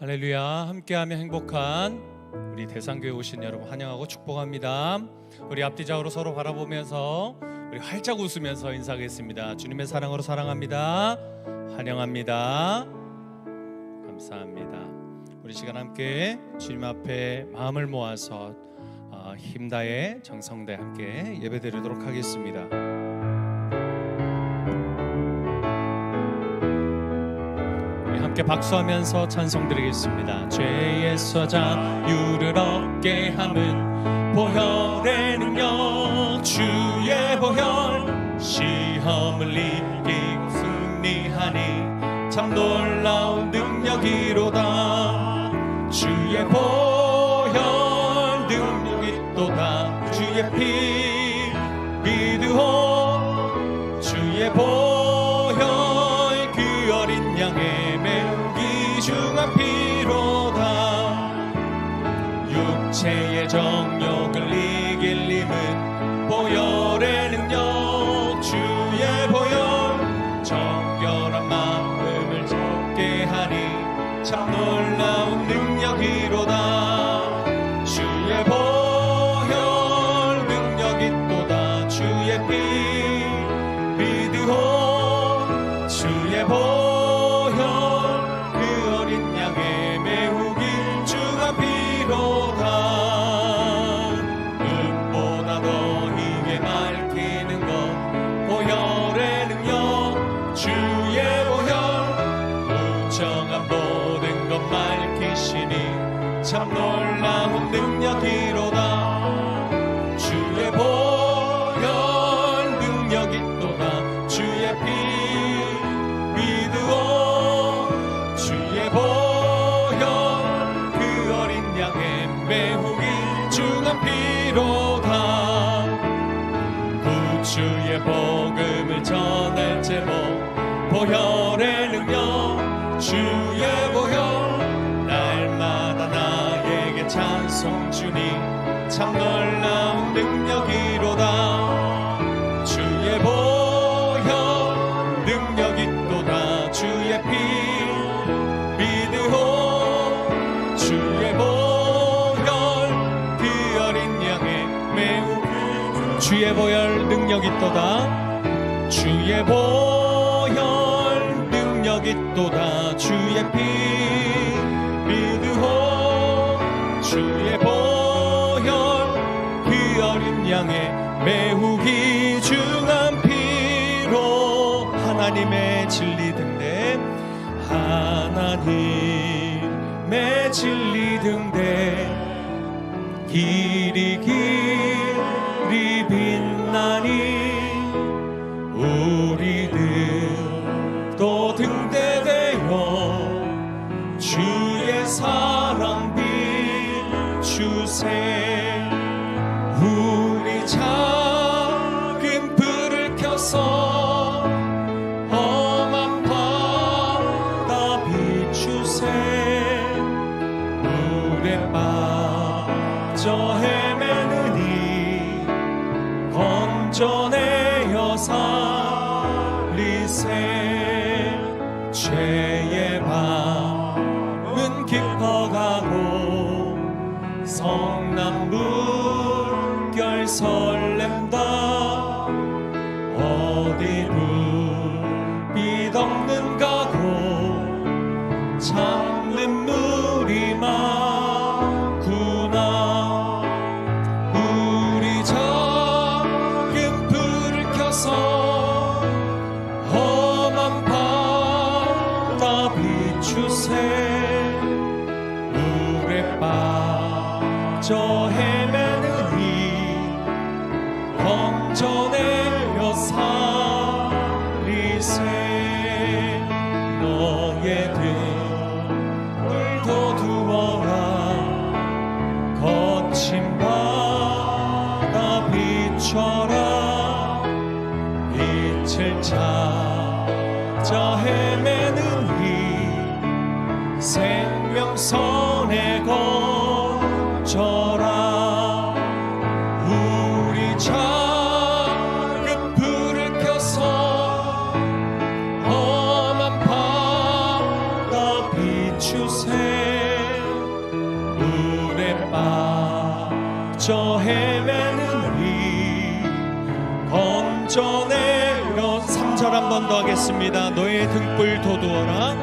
할렐루야. 함께하며 행복한 우리 대상교회 오신 여러분 환영하고 축복합니다. 우리 앞뒤좌우로 서로 바라보면서 우리 활짝 웃으면서 인사하겠습니다. 주님의 사랑으로 사랑합니다. 환영합니다. 감사합니다. 우리 시간 함께 주님 앞에 마음을 모아서 힘다해 정성다해 함께 예배드리도록 하겠습니다. 함께 박수하면서 찬송드리겠습니다. 죄의 저자유를 얻게 함은 보혈의 능력, 주의 보혈, 시험을 이기고 승리하니 참 놀라운 능력이로다. 주의 보혈 능력이 또다. 주의 피 믿으오. 주의 보혈 그 어린 양의 귀중한 피로다. 육체의 정욕을 이길 힘은 보혈의 능력, 주의 보혈 정결한 마음을 적게 하니 참 놀라운 능력이로다. 주의 보혈 능력이 또다. 주의 피 믿으오. 주의 보혈 눈보다 더 희게 밝히는 것 보혈의 능력, 주의 보혈 무정한 모든 것 밝히시니 참 놀라운 능력이로다. 주의 보혈 능력이 또다. 주의 피 믿으오. 주의 보혈 그 어린 양의 매우 귀중한 피로다. 구주의 복음을 전할 제목 보혈의 능력, 주의 보혈 날마다 나에게 찬송 주니 참 놀라운 능력이로다. 주의 보혈 능력이 또다. 주의 피 믿으오. 주의 보혈 그 어린 양의 매우 주의 보혈 능력이 또다. 주의 보혈 능력이 또다. 주의 피 믿으오. 주의 보혈 그 어린 양의 매우 귀중한 피로 하나님의 진리 등대 하나님의 진리 등대 길이 빛나니 우리들도 등대되어 주의 사랑 비추세. 우리 작은 불을 켜서 험한 바다 비추세. 물에 빠져 헤매느니 건져내어 살리세. 죄의 밤은 깊어가고 성난 물결 설렘다. 어디 불빛 없는 가고 참 눈물이 많구나. 우리 작은 불을 켜서 험한 바다 비추세. 물에 빠져 헤매느니 건져내어 살리세. 너의 등을 돋우어라. 거친 바다 비춰라. 빛을 찾아 헤매느니 생명선에 거쳐라. 우리 작은 불을 켜서 험한 바다 비추세. 저 헤매는 이 건져내려 3절 한 번 더 하겠습니다. 너의 등불 돋우어라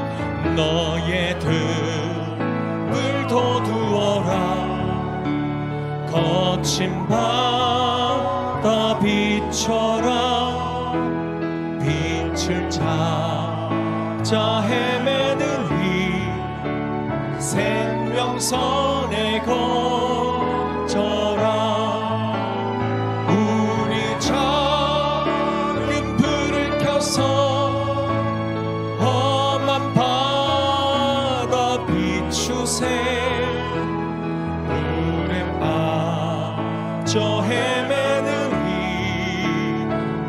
너의 등불 돋우어라 거친 바다 비춰라 빛을 찾아 헤매는 이 생명선에 거쳐라 우리 작은 불을 켜서 험한 바다 비추세 물에 빠져 헤매는 이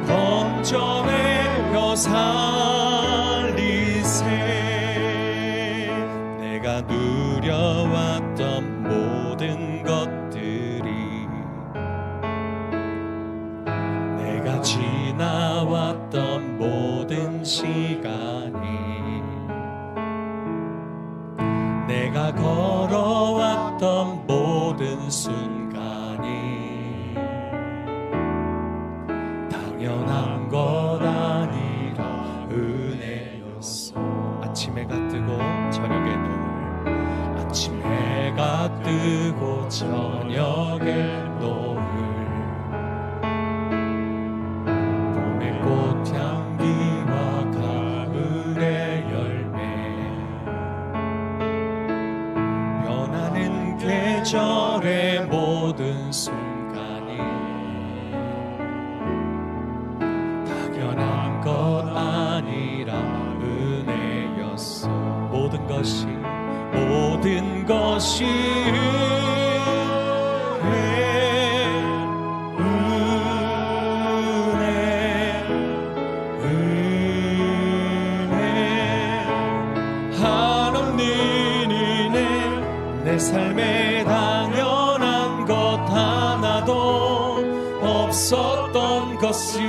건져내려 살리세 내가 누려왔던 모든 것들이 내가 지나왔던 모든 시간이 내가 걸어왔던 모든 순간이 당연한 것 아니라 은혜였어 아침 해가 뜨고 저녁에 노을 아침 해가 뜨고 저녁에 노을 봄의 꽃향기와 가을의 열매 변하는 계절의 모든 순간이 당연한 것 아니라 은혜였어 모든 것이 은혜 한없는 은혜 내 삶에 당연한 것 하나도 없었던 것을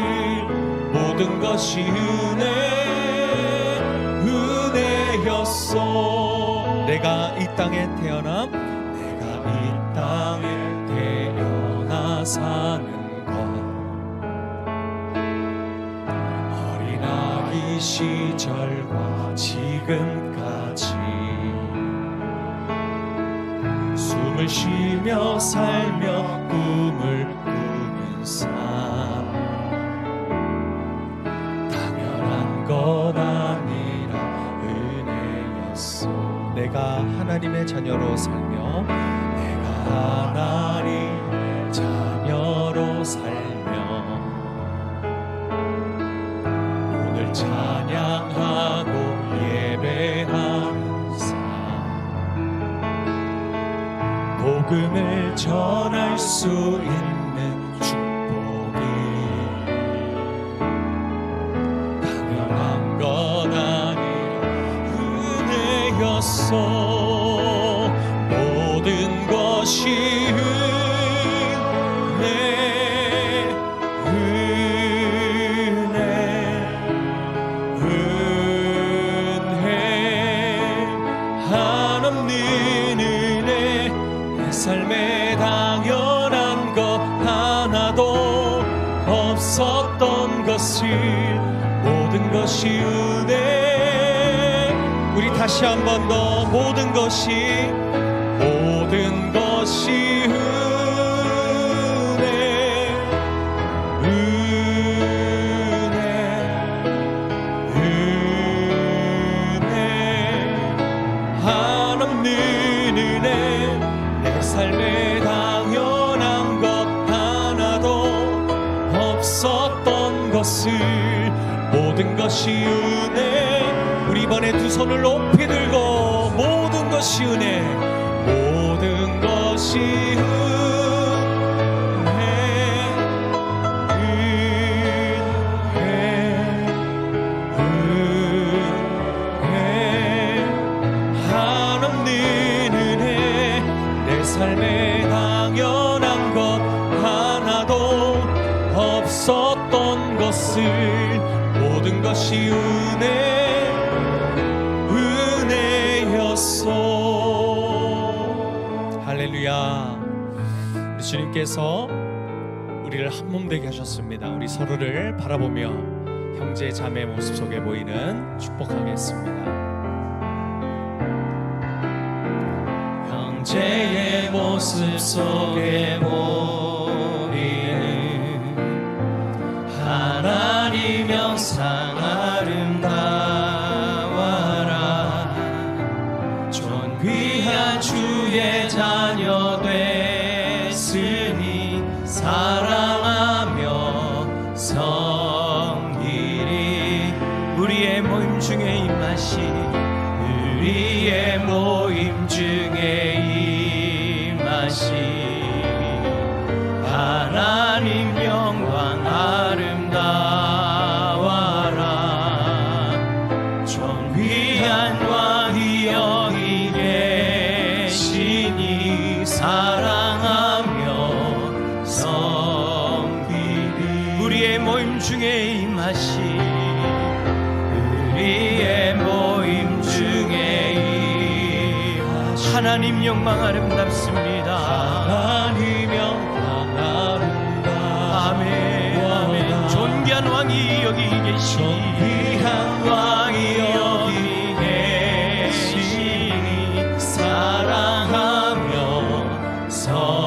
모든 것이 은혜였어 내가 이 땅에 태어나 내가 이 땅에 태어나 사는 것 어린아기 시절과 지금까지 숨을 쉬며 살며 꿈을 꾸는 삶 당연한 것 아니라 은혜였어 내가 하나님의 자녀로 살며 내가 하나님의 자녀로 살며 오늘 찬양하고 예배하는 삶 복음을 전할 수 있는 축복이 당연한 것 아니라 은혜였어 모든 것이 은혜 한없는 은혜 내 삶에 당연한 것 하나도 없었던 것을 모든 것이 은혜 우리 다시 한 번 더 모든 것이 한없는 은혜 내 삶에 당연한 것 하나도 없었던 것을 모든 것이 은혜 우리 이번에 두 손을 높이 들고 모든 것이 은혜 모든 것이 삶에 당연한 것 하나도 없었던 것을 모든 것이 은혜였어 할렐루야 우리 주님께서 우리를 한 몸 되게 하셨습니다. 우리 서로를 바라보며 형제 자매 모습 속에 보이는 축복하겠습니다. 형제의 모습 속에 보이는 하나님 영상 아름다워라. 존귀한 주의 자녀 됐으니 사랑하며 섬기리. 우리의 모임 중에 임하시, 우리의 모임 중에 임하시. 하나님 영광 아름다워라. 존귀한 왕이 여기 계시니 사랑하며 섬기리. 우리의 모임 중에 임하시, 우리의 모임 중에 임하시. 하나님 영광 아름답습니다. 하나님 영광 아름다워. 아멘, 아멘. 존귀한 왕이 여기 계시니, 존귀한 왕이 여기 계시니 사랑하며 섬기리.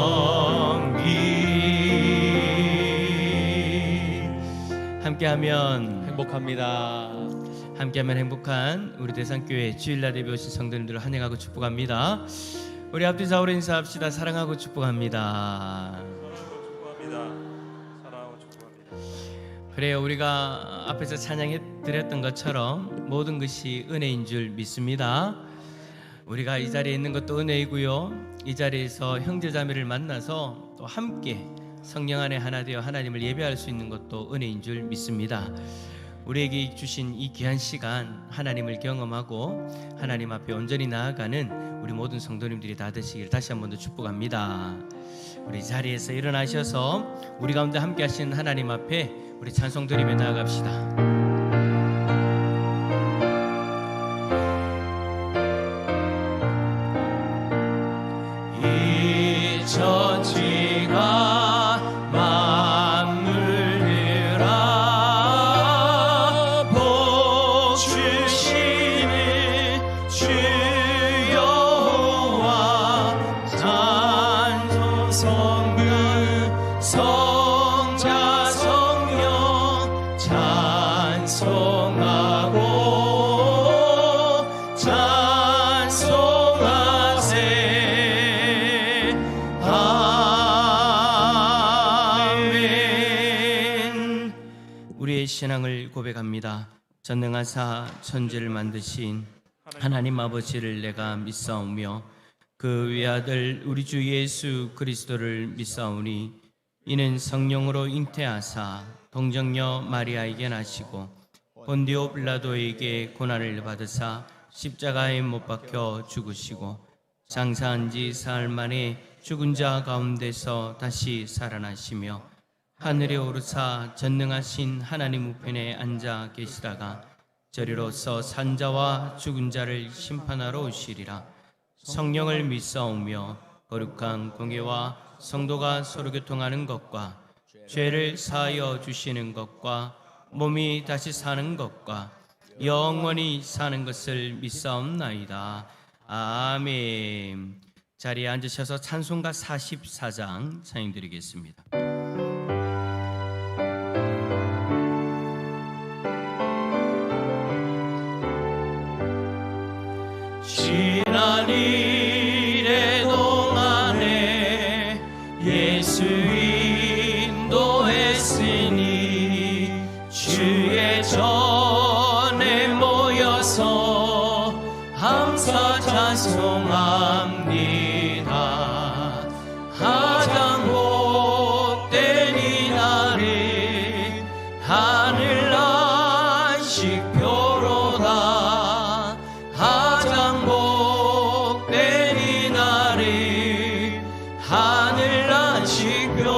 함께하면 행복합니다. 함께하면 행복한 우리 대산교회 주일날 예배 오신 성도님들을 환영하고 축복합니다. 우리 앞뒤 좌우로 인사합시다. 사랑하고 축복합니다. 사랑하고 축복합니다. 그래요, 우리가 앞에서 찬양해 드렸던 것처럼 모든 것이 은혜인 줄 믿습니다. 우리가 이 자리에 있는 것도 은혜이고요, 이 자리에서 형제자매를 만나서 또 함께 성령 안에 하나 되어 하나님을 예배할 수 있는 것도 은혜인 줄 믿습니다. 우리에게 주신 이 귀한 시간, 하나님을 경험하고 하나님 앞에 온전히 나아가는 우리 모든 성도님들이 다 되시길 다시 한 번 더 축복합니다. 우리 자리에서 일어나셔서 우리 가운데 함께 하신 하나님 앞에 우리 찬송 드리며 나아갑시다. 이 천지가 신앙을 고백합니다. 전능하사 천지를 만드신 하나님 아버지를 내가 믿사오며 그 외아들 우리 주 예수 그리스도를 믿사오니 이는 성령으로 잉태하사 동정녀 마리아에게 나시고 본디오 빌라도에게 고난을 받으사 십자가에 못 박혀 죽으시고 장사한 지 사흘 만에 죽은 자 가운데서 다시 살아나시며 하늘에 오르사 전능하신 하나님 우편에 앉아 계시다가 저리로서 산자와 죽은 자를 심판하러 오시리라. 성령을 믿사오며 거룩한 공예와 성도가 서로 교통하는 것과 죄를 사하여 주시는 것과 몸이 다시 사는 것과 영원히 사는 것을 믿사옵나이다. 아멘. 자리에 앉으셔서 찬송가 44장 찬양드리겠습니다. 지난 일의 동안에 예수 인도했으니 주의 전에 모여서 감사 찬송합니다. 가장 복된 이날이 하늘 안식표로다. 가장 복된 이날이 하늘 안식표로다.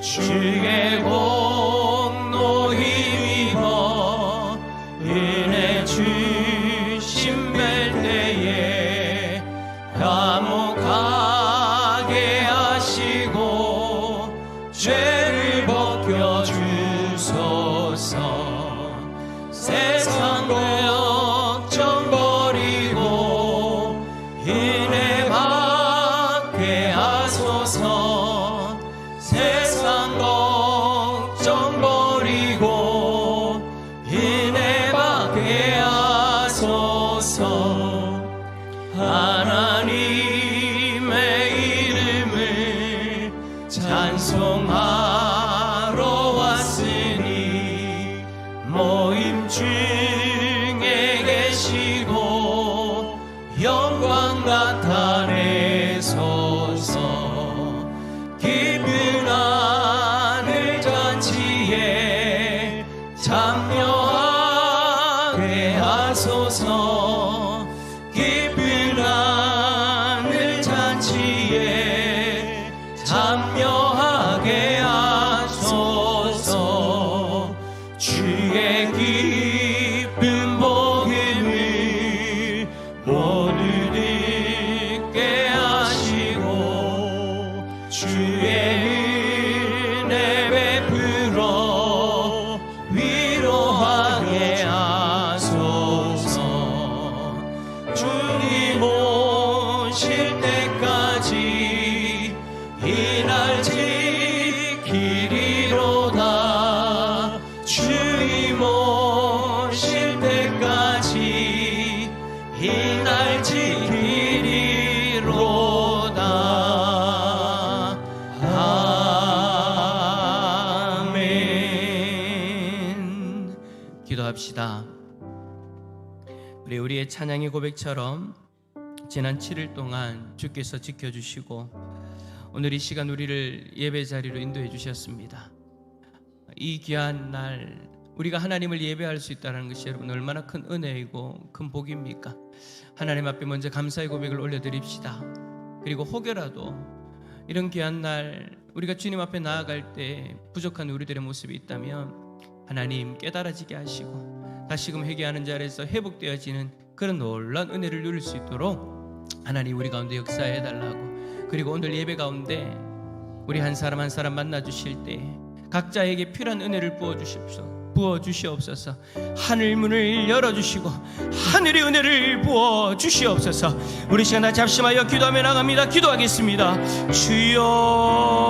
주의 공로 힘입어 은혜 주심 뵐 때에 화목한 하나님의 이름을 찬송하러 왔으니 모임 중에 계시고 영광 나타내소서. 깊은 하늘 잔치에 참여하게 하소서. 깊은 하늘 잔치에 참여하게 하소서. 주의 기쁜 복음을 모두 듣게 하시고 주의 은혜 베풀어 위로하게 하소서. 주님 오실 때까지 이 날 지키리로다. 주님 오실 때까지 이 날 지키리로다. 아멘. 기도합시다. 우리의 찬양의 고백처럼 지난 7일 동안 주께서 지켜주시고 오늘 이 시간 우리를 예배 자리로 인도해 주셨습니다. 이 귀한 날 우리가 하나님을 예배할 수 있다는 것이 여러분 얼마나 큰 은혜이고 큰 복입니까? 하나님 앞에 먼저 감사의 고백을 올려드립시다. 그리고 혹여라도 이런 귀한 날 우리가 주님 앞에 나아갈 때 부족한 우리들의 모습이 있다면 하나님 깨달아지게 하시고 다시금 회개하는 자리에서 회복되어지는 그런 놀라운 은혜를 누릴 수 있도록 하나님 우리 가운데 역사해 달라고. 그리고 오늘 예배 가운데 우리 한 사람 한 사람 만나 주실 때 각자에게 필요한 은혜를 부어주시옵소서. 하늘 문을 열어주시고 하늘의 은혜를 부어주시옵소서. 우리 시간 다 잡심하여 기도하며 나갑니다. 기도하겠습니다.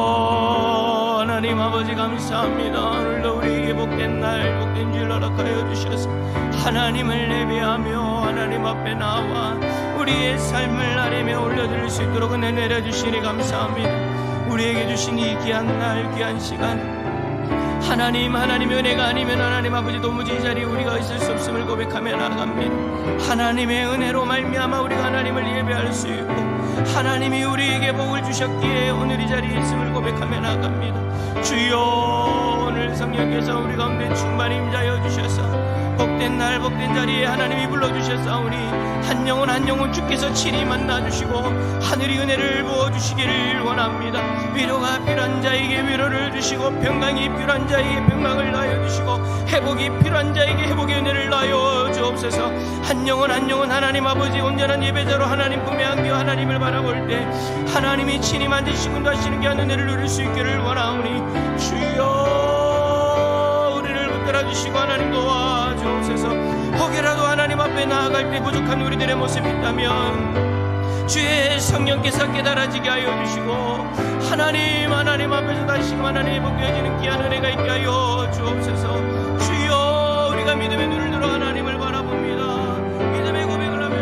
주여 하나님 아버지 감사합니다. 오늘도 우리에게 복된 날 복된 줄 허락하여 주셔서 하나님을 예배하며 하나님 앞에 나와 우리의 삶을 아뢰며 올려드릴 수 있도록 은혜 내려주시니 감사합니다. 우리에게 주신 이 귀한 날 귀한 시간 하나님의 은혜가 아니면 하나님 아버지 도무지 이 자리에 우리가 있을 수 없음을 고백하며 나아갑니다. 하나님의 은혜로 말미암아 우리가 하나님을 예배할 수 있고 하나님이 우리에게 복을 주셨기에 오늘 이 자리에 있음을 고백하며 나아갑니다. 주여 오늘 성령께서 우리 가운데 충만히 임자여 주셔서 복된 날 복된 자리에 하나님이 불러주셨사오니 한 영혼 주께서 친히 만나주시고 하늘이 은혜를 부어주시기를 원합니다. 위로가 필요한 자에게 위로를 주시고 평강이 필요한 자에게 평강을 나여 주시고 회복이 필요한 자에게 회복의 은혜를 나여 주옵소서. 한 영혼 하나님 아버지 온전한 예배자로 하나님 품에 안겨 하나님을 바라볼 때 하나님이 친히 만지시고 인도하시는 귀한 은혜를 누릴 수 있기를 원하오니 주여 우리를 붙들어주시고 하나님 도와주옵소서. 혹여라도 하나님 앞에 나아갈 때 부족한 우리들의 모습이 있다면 주의 성령께서 깨달아지게 하여 주시고 하나님 앞에서 다시금 하나님의 복되어지는 귀한 은혜가 있게 하여 주옵소서. 주여 우리가 믿음의 눈을 들어 하나님을 바라봅니다. 믿음의 고백을 하며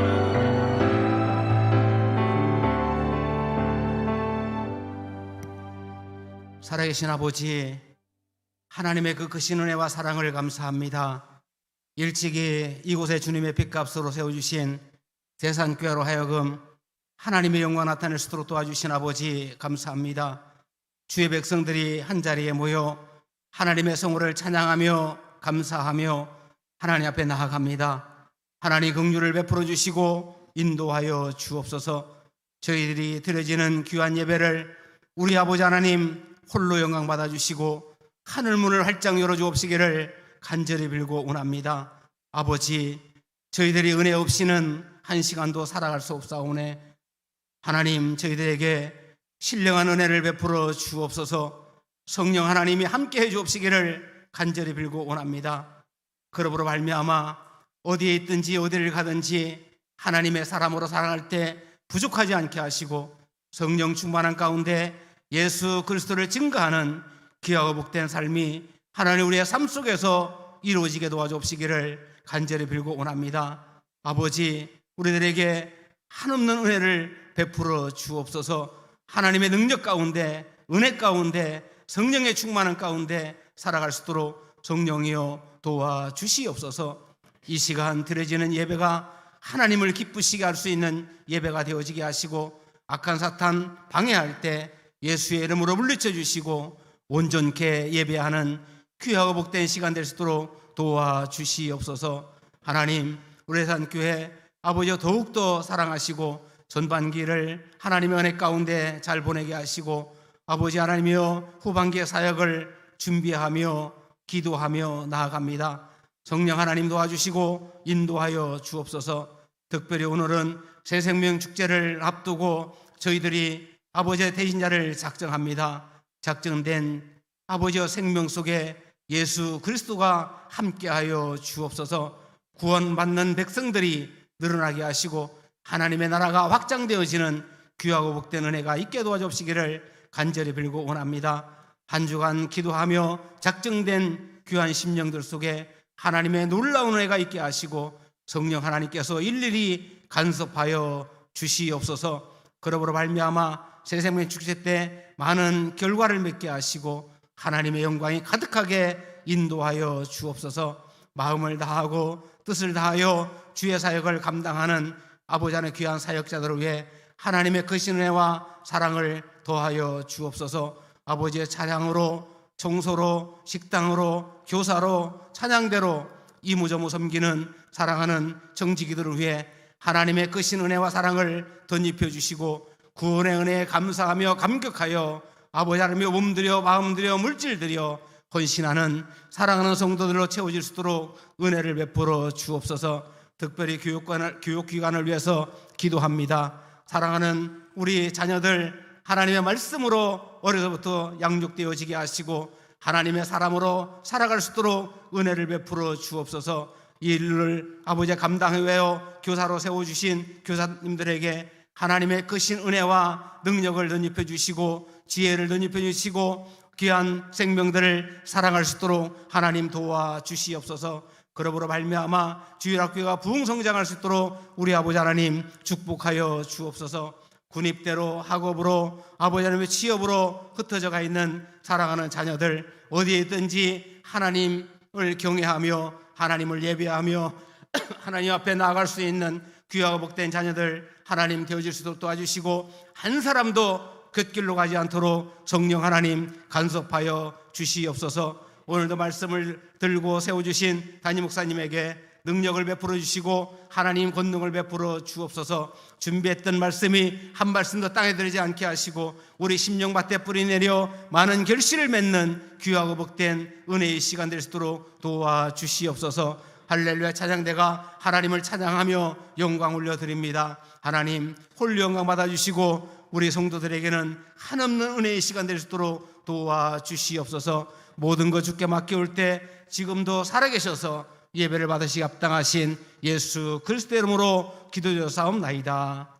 살아계신 아버지 하나님의 그 크신 은혜와 사랑을 감사합니다. 일찍이 이곳에 주님의 빚값으로 세워주신 대산교회로 하여금 하나님의 영광 나타낼 수 있도록 도와주신 아버지 감사합니다. 주의 백성들이 한자리에 모여 하나님의 성호를 찬양하며 감사하며 하나님 앞에 나아갑니다. 하나님 긍휼을 베풀어 주시고 인도하여 주옵소서. 저희들이 드려지는 귀한 예배를 우리 아버지 하나님 홀로 영광 받아주시고 하늘문을 활짝 열어주옵시기를 간절히 빌고 원합니다. 아버지 저희들이 은혜 없이는 한 시간도 살아갈 수 없사오네. 하나님 저희들에게 신령한 은혜를 베풀어 주옵소서. 성령 하나님이 함께해 주옵시기를 간절히 빌고 원합니다. 그러므로 말미암아 어디에 있든지 어디를 가든지 하나님의 사람으로 살아갈 때 부족하지 않게 하시고 성령 충만한 가운데 예수 그리스도를 증거하는 귀하고 복된 삶이 하나님 우리의 삶 속에서 이루어지게 도와주옵시기를 간절히 빌고 원합니다. 아버지 우리들에게 한없는 은혜를 베풀어 주옵소서. 하나님의 능력 가운데, 은혜 가운데, 성령의 충만한 가운데 살아갈 수 있도록 성령이여 도와주시옵소서. 이 시간 드려지는 예배가 하나님을 기쁘시게 할 수 있는 예배가 되어지게 하시고, 악한 사탄 방해할 때 예수의 이름으로 물리쳐 주시고 온전케 예배하는 귀하고 복된 시간 될 수 있도록 도와주시옵소서. 하나님, 우리 산교회 아버지여 더욱더 사랑하시고 전반기를 하나님의 은혜 가운데 잘 보내게 하시고, 아버지 하나님이여 후반기의 사역을 준비하며 기도하며 나아갑니다. 성령 하나님 도와주시고 인도하여 주옵소서. 특별히 오늘은 새생명 축제를 앞두고 저희들이 아버지의 대신자를 작정합니다. 작정된 아버지의 생명 속에 예수 그리스도가 함께하여 주옵소서. 구원받는 백성들이 늘어나게 하시고 하나님의 나라가 확장되어지는 귀하고 복된 은혜가 있게 도와주시기를 간절히 빌고 원합니다. 한 주간 기도하며 작정된 귀한 심령들 속에 하나님의 놀라운 은혜가 있게 하시고 성령 하나님께서 일일이 간섭하여 주시옵소서. 그러므로 발미암아 새생명 축제 때 많은 결과를 맺게 하시고 하나님의 영광이 가득하게 인도하여 주옵소서. 마음을 다하고 뜻을 다하여 주의 사역을 감당하는 아버지 하나님의 귀한 사역자들을 위해 하나님의 크신 은혜와 사랑을 더하여 주옵소서. 아버지의 찬양으로, 청소로, 식당으로, 교사로, 찬양대로 이무저무 섬기는 사랑하는 정직이들을 위해 하나님의 크신 은혜와 사랑을 덧입혀 주시고 구원의 은혜에 감사하며 감격하여 아버지 하나님의 몸들여 마음들여 물질들여 헌신하는 사랑하는 성도들로 채워질 수 있도록 은혜를 베풀어 주옵소서. 특별히 교육기관을 위해서 기도합니다. 사랑하는 우리 자녀들 하나님의 말씀으로 어려서부터 양육되어지게 하시고 하나님의 사람으로 살아갈 수 있도록 은혜를 베풀어 주옵소서. 이 일을 아버지의 감당해 외워 교사로 세워주신 교사님들에게 하나님의 크신 은혜와 능력을 덧입혀 주시고 지혜를 덧입혀 주시고 귀한 생명들을 사랑할 수 있도록 하나님 도와주시옵소서. 그러므로 발미암아 주일학교가 부흥성장할 수 있도록 우리 아버지 하나님 축복하여 주옵소서. 군입대로 학업으로 아버지 하나님의 취업으로 흩어져가 있는 사랑하는 자녀들 어디에 있든지 하나님을 경외하며 하나님을 예배하며 하나님 앞에 나아갈 수 있는 귀하고 복된 자녀들 하나님 되어질 수 있도록 도와주시고 한 사람도 곁길로 가지 않도록 성령 하나님 간섭하여 주시옵소서. 오늘도 말씀을 들고 세워주신 담임 목사님에게 능력을 베풀어 주시고 하나님 권능을 베풀어 주옵소서. 준비했던 말씀이 한 말씀도 땅에 들지 않게 하시고 우리 심령밭에 뿌리 내려 많은 결실을 맺는 귀하고 복된 은혜의 시간 될 수 있도록 도와주시옵소서. 할렐루야 찬양대가 하나님을 찬양하며 영광 올려드립니다. 하나님 홀로 영광 받아주시고 우리 성도들에게는 한없는 은혜의 시간 될 수 있도록 도와주시옵소서. 모든 것 주께 맡겨올 때 지금도 살아계셔서 예배를 받으시기 합당하신 예수 그리스도의 이름으로 기도드려 사옵나이다.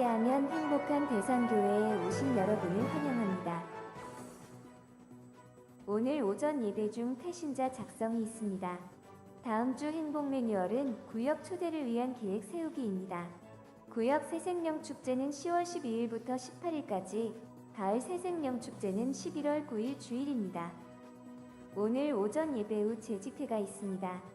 함께하면 행복한 대산교회에 오신 여러분을 환영합니다. 오늘 오전 예배 중 태신자 작성이 있습니다. 다음 주 행복 매뉴얼은 구역 초대를 위한 계획 세우기입니다. 구역 새생명 축제는 10월 12일부터 18일까지, 가을 새생명 축제는 11월 9일 주일입니다. 오늘 오전 예배 후 재직회가 있습니다.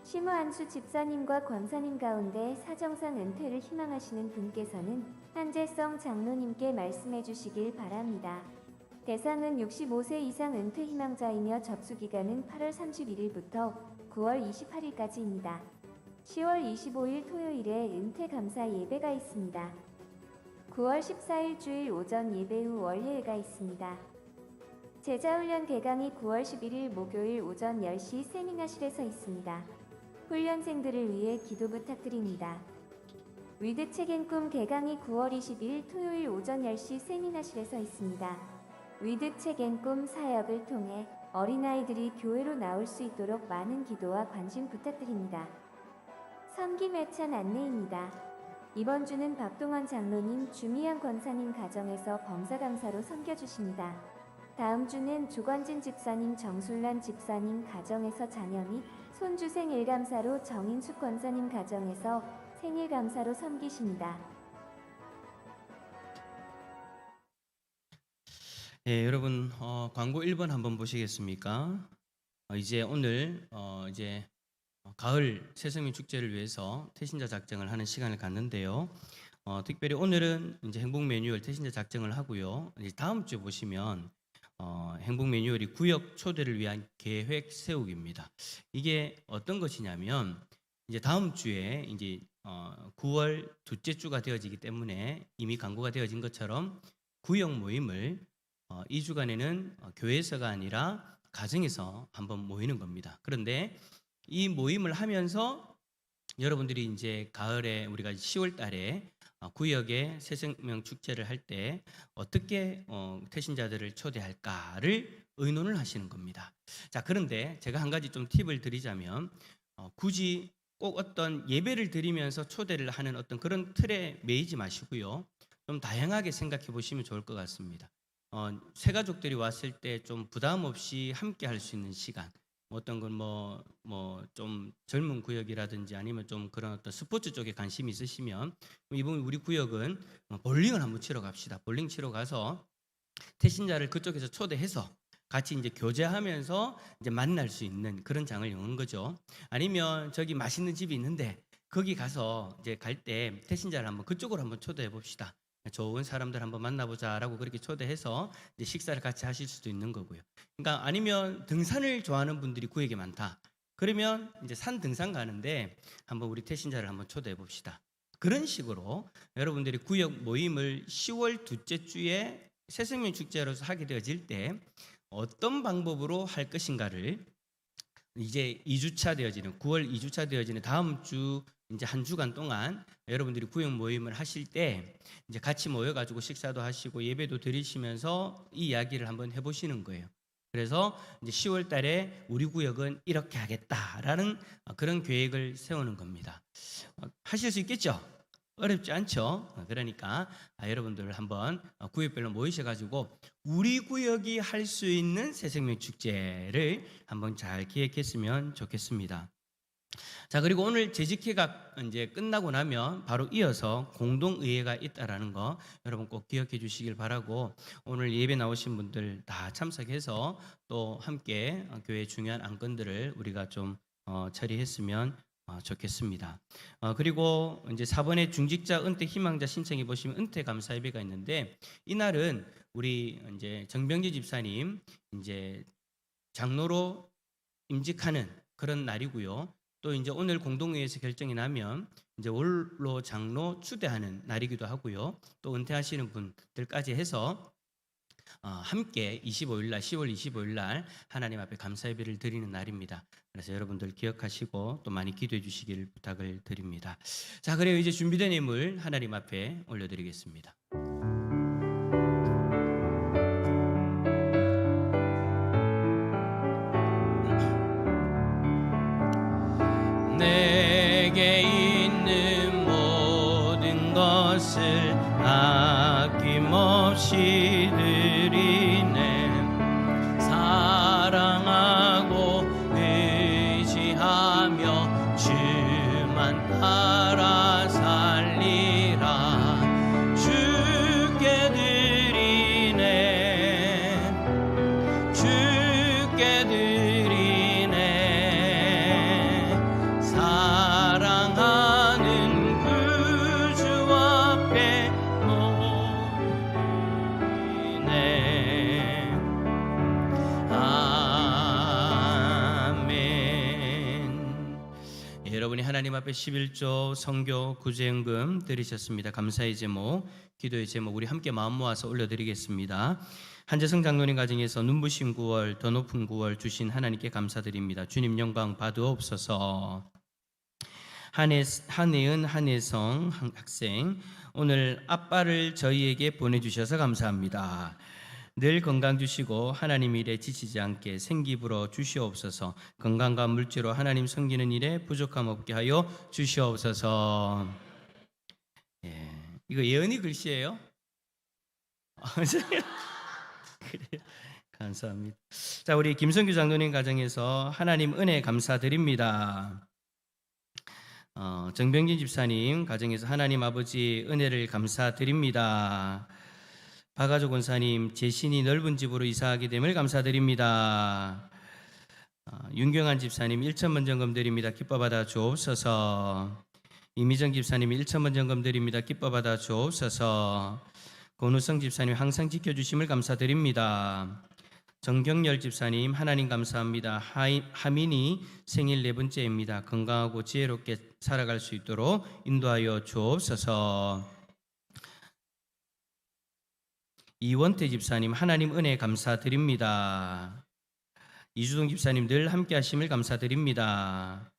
심우한수 집사님과 권사님 가운데 사정상 은퇴를 희망하시는 분께서는 한재성 장로님께 말씀해 주시길 바랍니다. 대상은 65세 이상 은퇴 희망자이며 접수기간은 8월 31일부터 9월 28일까지입니다. 10월 25일 토요일에 은퇴 감사 예배가 있습니다. 9월 14일 주일 오전 예배 후 월예회가 있습니다. 제자훈련 개강이 9월 11일 목요일 오전 10시 세미나실에서 있습니다. 훈련생들을 위해 기도 부탁드립니다. 위드 책앤 꿈 개강이 9월 20일 토요일 오전 10시 세미나실에서 있습니다. 위드 책앤 꿈 사역을 통해 어린아이들이 교회로 나올 수 있도록 많은 기도와 관심 부탁드립니다. 선기 매찬 안내입니다. 이번 주는 박동원 장로님, 주미양 권사님 가정에서 범사감사로 섬겨주십니다. 다음 주는 조관진 집사님, 정순란 집사님 가정에서 자녀 및 손주 생일감사로 정인숙 권사님 가정에서 생일감사로 섬기십니다. 예, 여러분 광고 1번 한번 보시겠습니까? 이제 오늘 이제 가을 새생명 축제를 위해서 태신자 작정을 하는 시간을 갖는데요. 특별히 오늘은 이제 행복 매뉴얼 태신자 작정을 하고요. 이제 다음 주에 보시면 행복 매뉴얼이 구역 초대를 위한 계획 세우기입니다. 이게 어떤 것이냐면 이제 다음 주에 이제 9월 둘째 주가 되어지기 때문에 이미 광고가 되어진 것처럼 구역 모임을 2주간에는 교회에서가 아니라 가정에서 한번 모이는 겁니다. 그런데 이 모임을 하면서 여러분들이 이제 가을에 우리가 10월 달에 구역의 새생명 축제를 할 때 어떻게 태신자들을 초대할까를 의논을 하시는 겁니다. 자, 그런데 제가 한 가지 좀 팁을 드리자면 굳이 꼭 어떤 예배를 드리면서 초대를 하는 어떤 그런 틀에 매이지 마시고요. 좀 다양하게 생각해 보시면 좋을 것 같습니다. 새 가족들이 왔을 때 좀 부담 없이 함께 할 수 있는 시간, 어떤 건 좀 젊은 구역이라든지 아니면 좀 그런 어떤 스포츠 쪽에 관심이 있으시면 이번 우리 구역은 볼링을 한번 치러 갑시다. 볼링 치러 가서 태신자를 그쪽에서 초대해서 같이 이제 교제하면서 이제 만날 수 있는 그런 장을 여는 거죠. 아니면 저기 맛있는 집이 있는데 거기 가서 이제 갈 때 태신자를 한번 그쪽으로 한번 초대해 봅시다. 좋은 사람들 한번 만나보자라고 그렇게 초대해서 이제 식사를 같이 하실 수도 있는 거고요. 그러니까 아니면 등산을 좋아하는 분들이 구역에 많다. 그러면 이제 산 등산 가는데 한번 우리 태신자를 한번 초대해 봅시다. 그런 식으로 여러분들이 구역 모임을 10월 둘째 주에 새생명 축제로서 하게 되어질 때 어떤 방법으로 할 것인가를 이제 2주차 되어지는 9월 2주차 되어지는 다음 주 이제 한 주간 동안 여러분들이 구역 모임을 하실 때 이제 같이 모여가지고 식사도 하시고 예배도 드리시면서 이 이야기를 한번 해보시는 거예요. 그래서 이제 10월 달에 우리 구역은 이렇게 하겠다라는 그런 계획을 세우는 겁니다. 하실 수 있겠죠? 어렵지 않죠? 그러니까 여러분들 한번 구역별로 모이셔가지고 우리 구역이 할 수 있는 새생명 축제를 한번 잘 기획했으면 좋겠습니다. 자, 그리고 오늘 재직회가 이제 끝나고 나면 바로 이어서 공동의회가 있다라는 거 여러분 꼭 기억해 주시길 바라고, 오늘 예배 나오신 분들 다 참석해서 또 함께 교회 중요한 안건들을 우리가 좀 처리했으면 좋겠습니다. 그리고 이제 4번에 중직자 은퇴 희망자 신청해 보시면 은퇴 감사 예배가 있는데, 이날은 우리 이제 정병재 집사님 이제 장로로 임직하는 그런 날이고요. 또 이제 오늘 공동회의에서 결정이 나면 이제 원로 장로 추대하는 날이기도 하고요. 또 은퇴하시는 분들까지 해서 함께 25일 날 10월 25일 날 하나님 앞에 감사 예배를 드리는 날입니다. 그래서 여러분들 기억하시고 또 많이 기도해 주시길 부탁을 드립니다. 자, 그래요. 이제 준비된 예물 하나님 앞에 올려드리겠습니다. 내게 있는 모든 것을 뜻을 아낌없이 드리네. 사랑하고 의지하며 주만 따라 살리라. 주께 드리네. 주께 드리네. 사랑하는 구주 앞에 모이네. 아멘. 여러분이 하나님 앞에 11조 성교 구제연금 드리셨습니다. 감사의 제목, 기도의 제목 우리 함께 마음 모아서 올려드리겠습니다. 한재성 장로님 가정에서 눈부신 9월, 더 높은 9월 주신 하나님께 감사드립니다. 주님 영광 받으옵소서. 한혜은, 한혜성 학생, 오늘 아빠를 저희에게 보내주셔서 감사합니다. 늘 건강 주시고 하나님 일에 지치지 않게 생기 불어 주시옵소서. 건강과 물질로 하나님 섬기는 일에 부족함 없게 하여 주시옵소서. 예, 이거 예언이 글씨예요? 그래요. 감사합니다. 자, 우리 김성규 장로님 가정에서 하나님 은혜 감사드립니다. 정병진 집사님 가정에서 하나님 아버지 은혜를 감사드립니다. 박아조 권사님 재신이 넓은 집으로 이사하게 됨을 감사드립니다. 윤경한 집사님 1,000번 점검 드립니다. 기뻐 받아 주옵소서. 이미정 집사님 1,000번 점검 드립니다. 기뻐 받아 주옵소서. 권우성 집사님 항상 지켜주심을 감사드립니다. 정경열 집사님 하나님 감사합니다. 하민이 생일 4번째입니다. 건강하고 지혜롭게 살아갈 수 있도록 인도하여 주옵소서. 이원태 집사님 하나님 은혜 감사드립니다. 이주동 집사님 늘 함께 하심을 감사드립니다.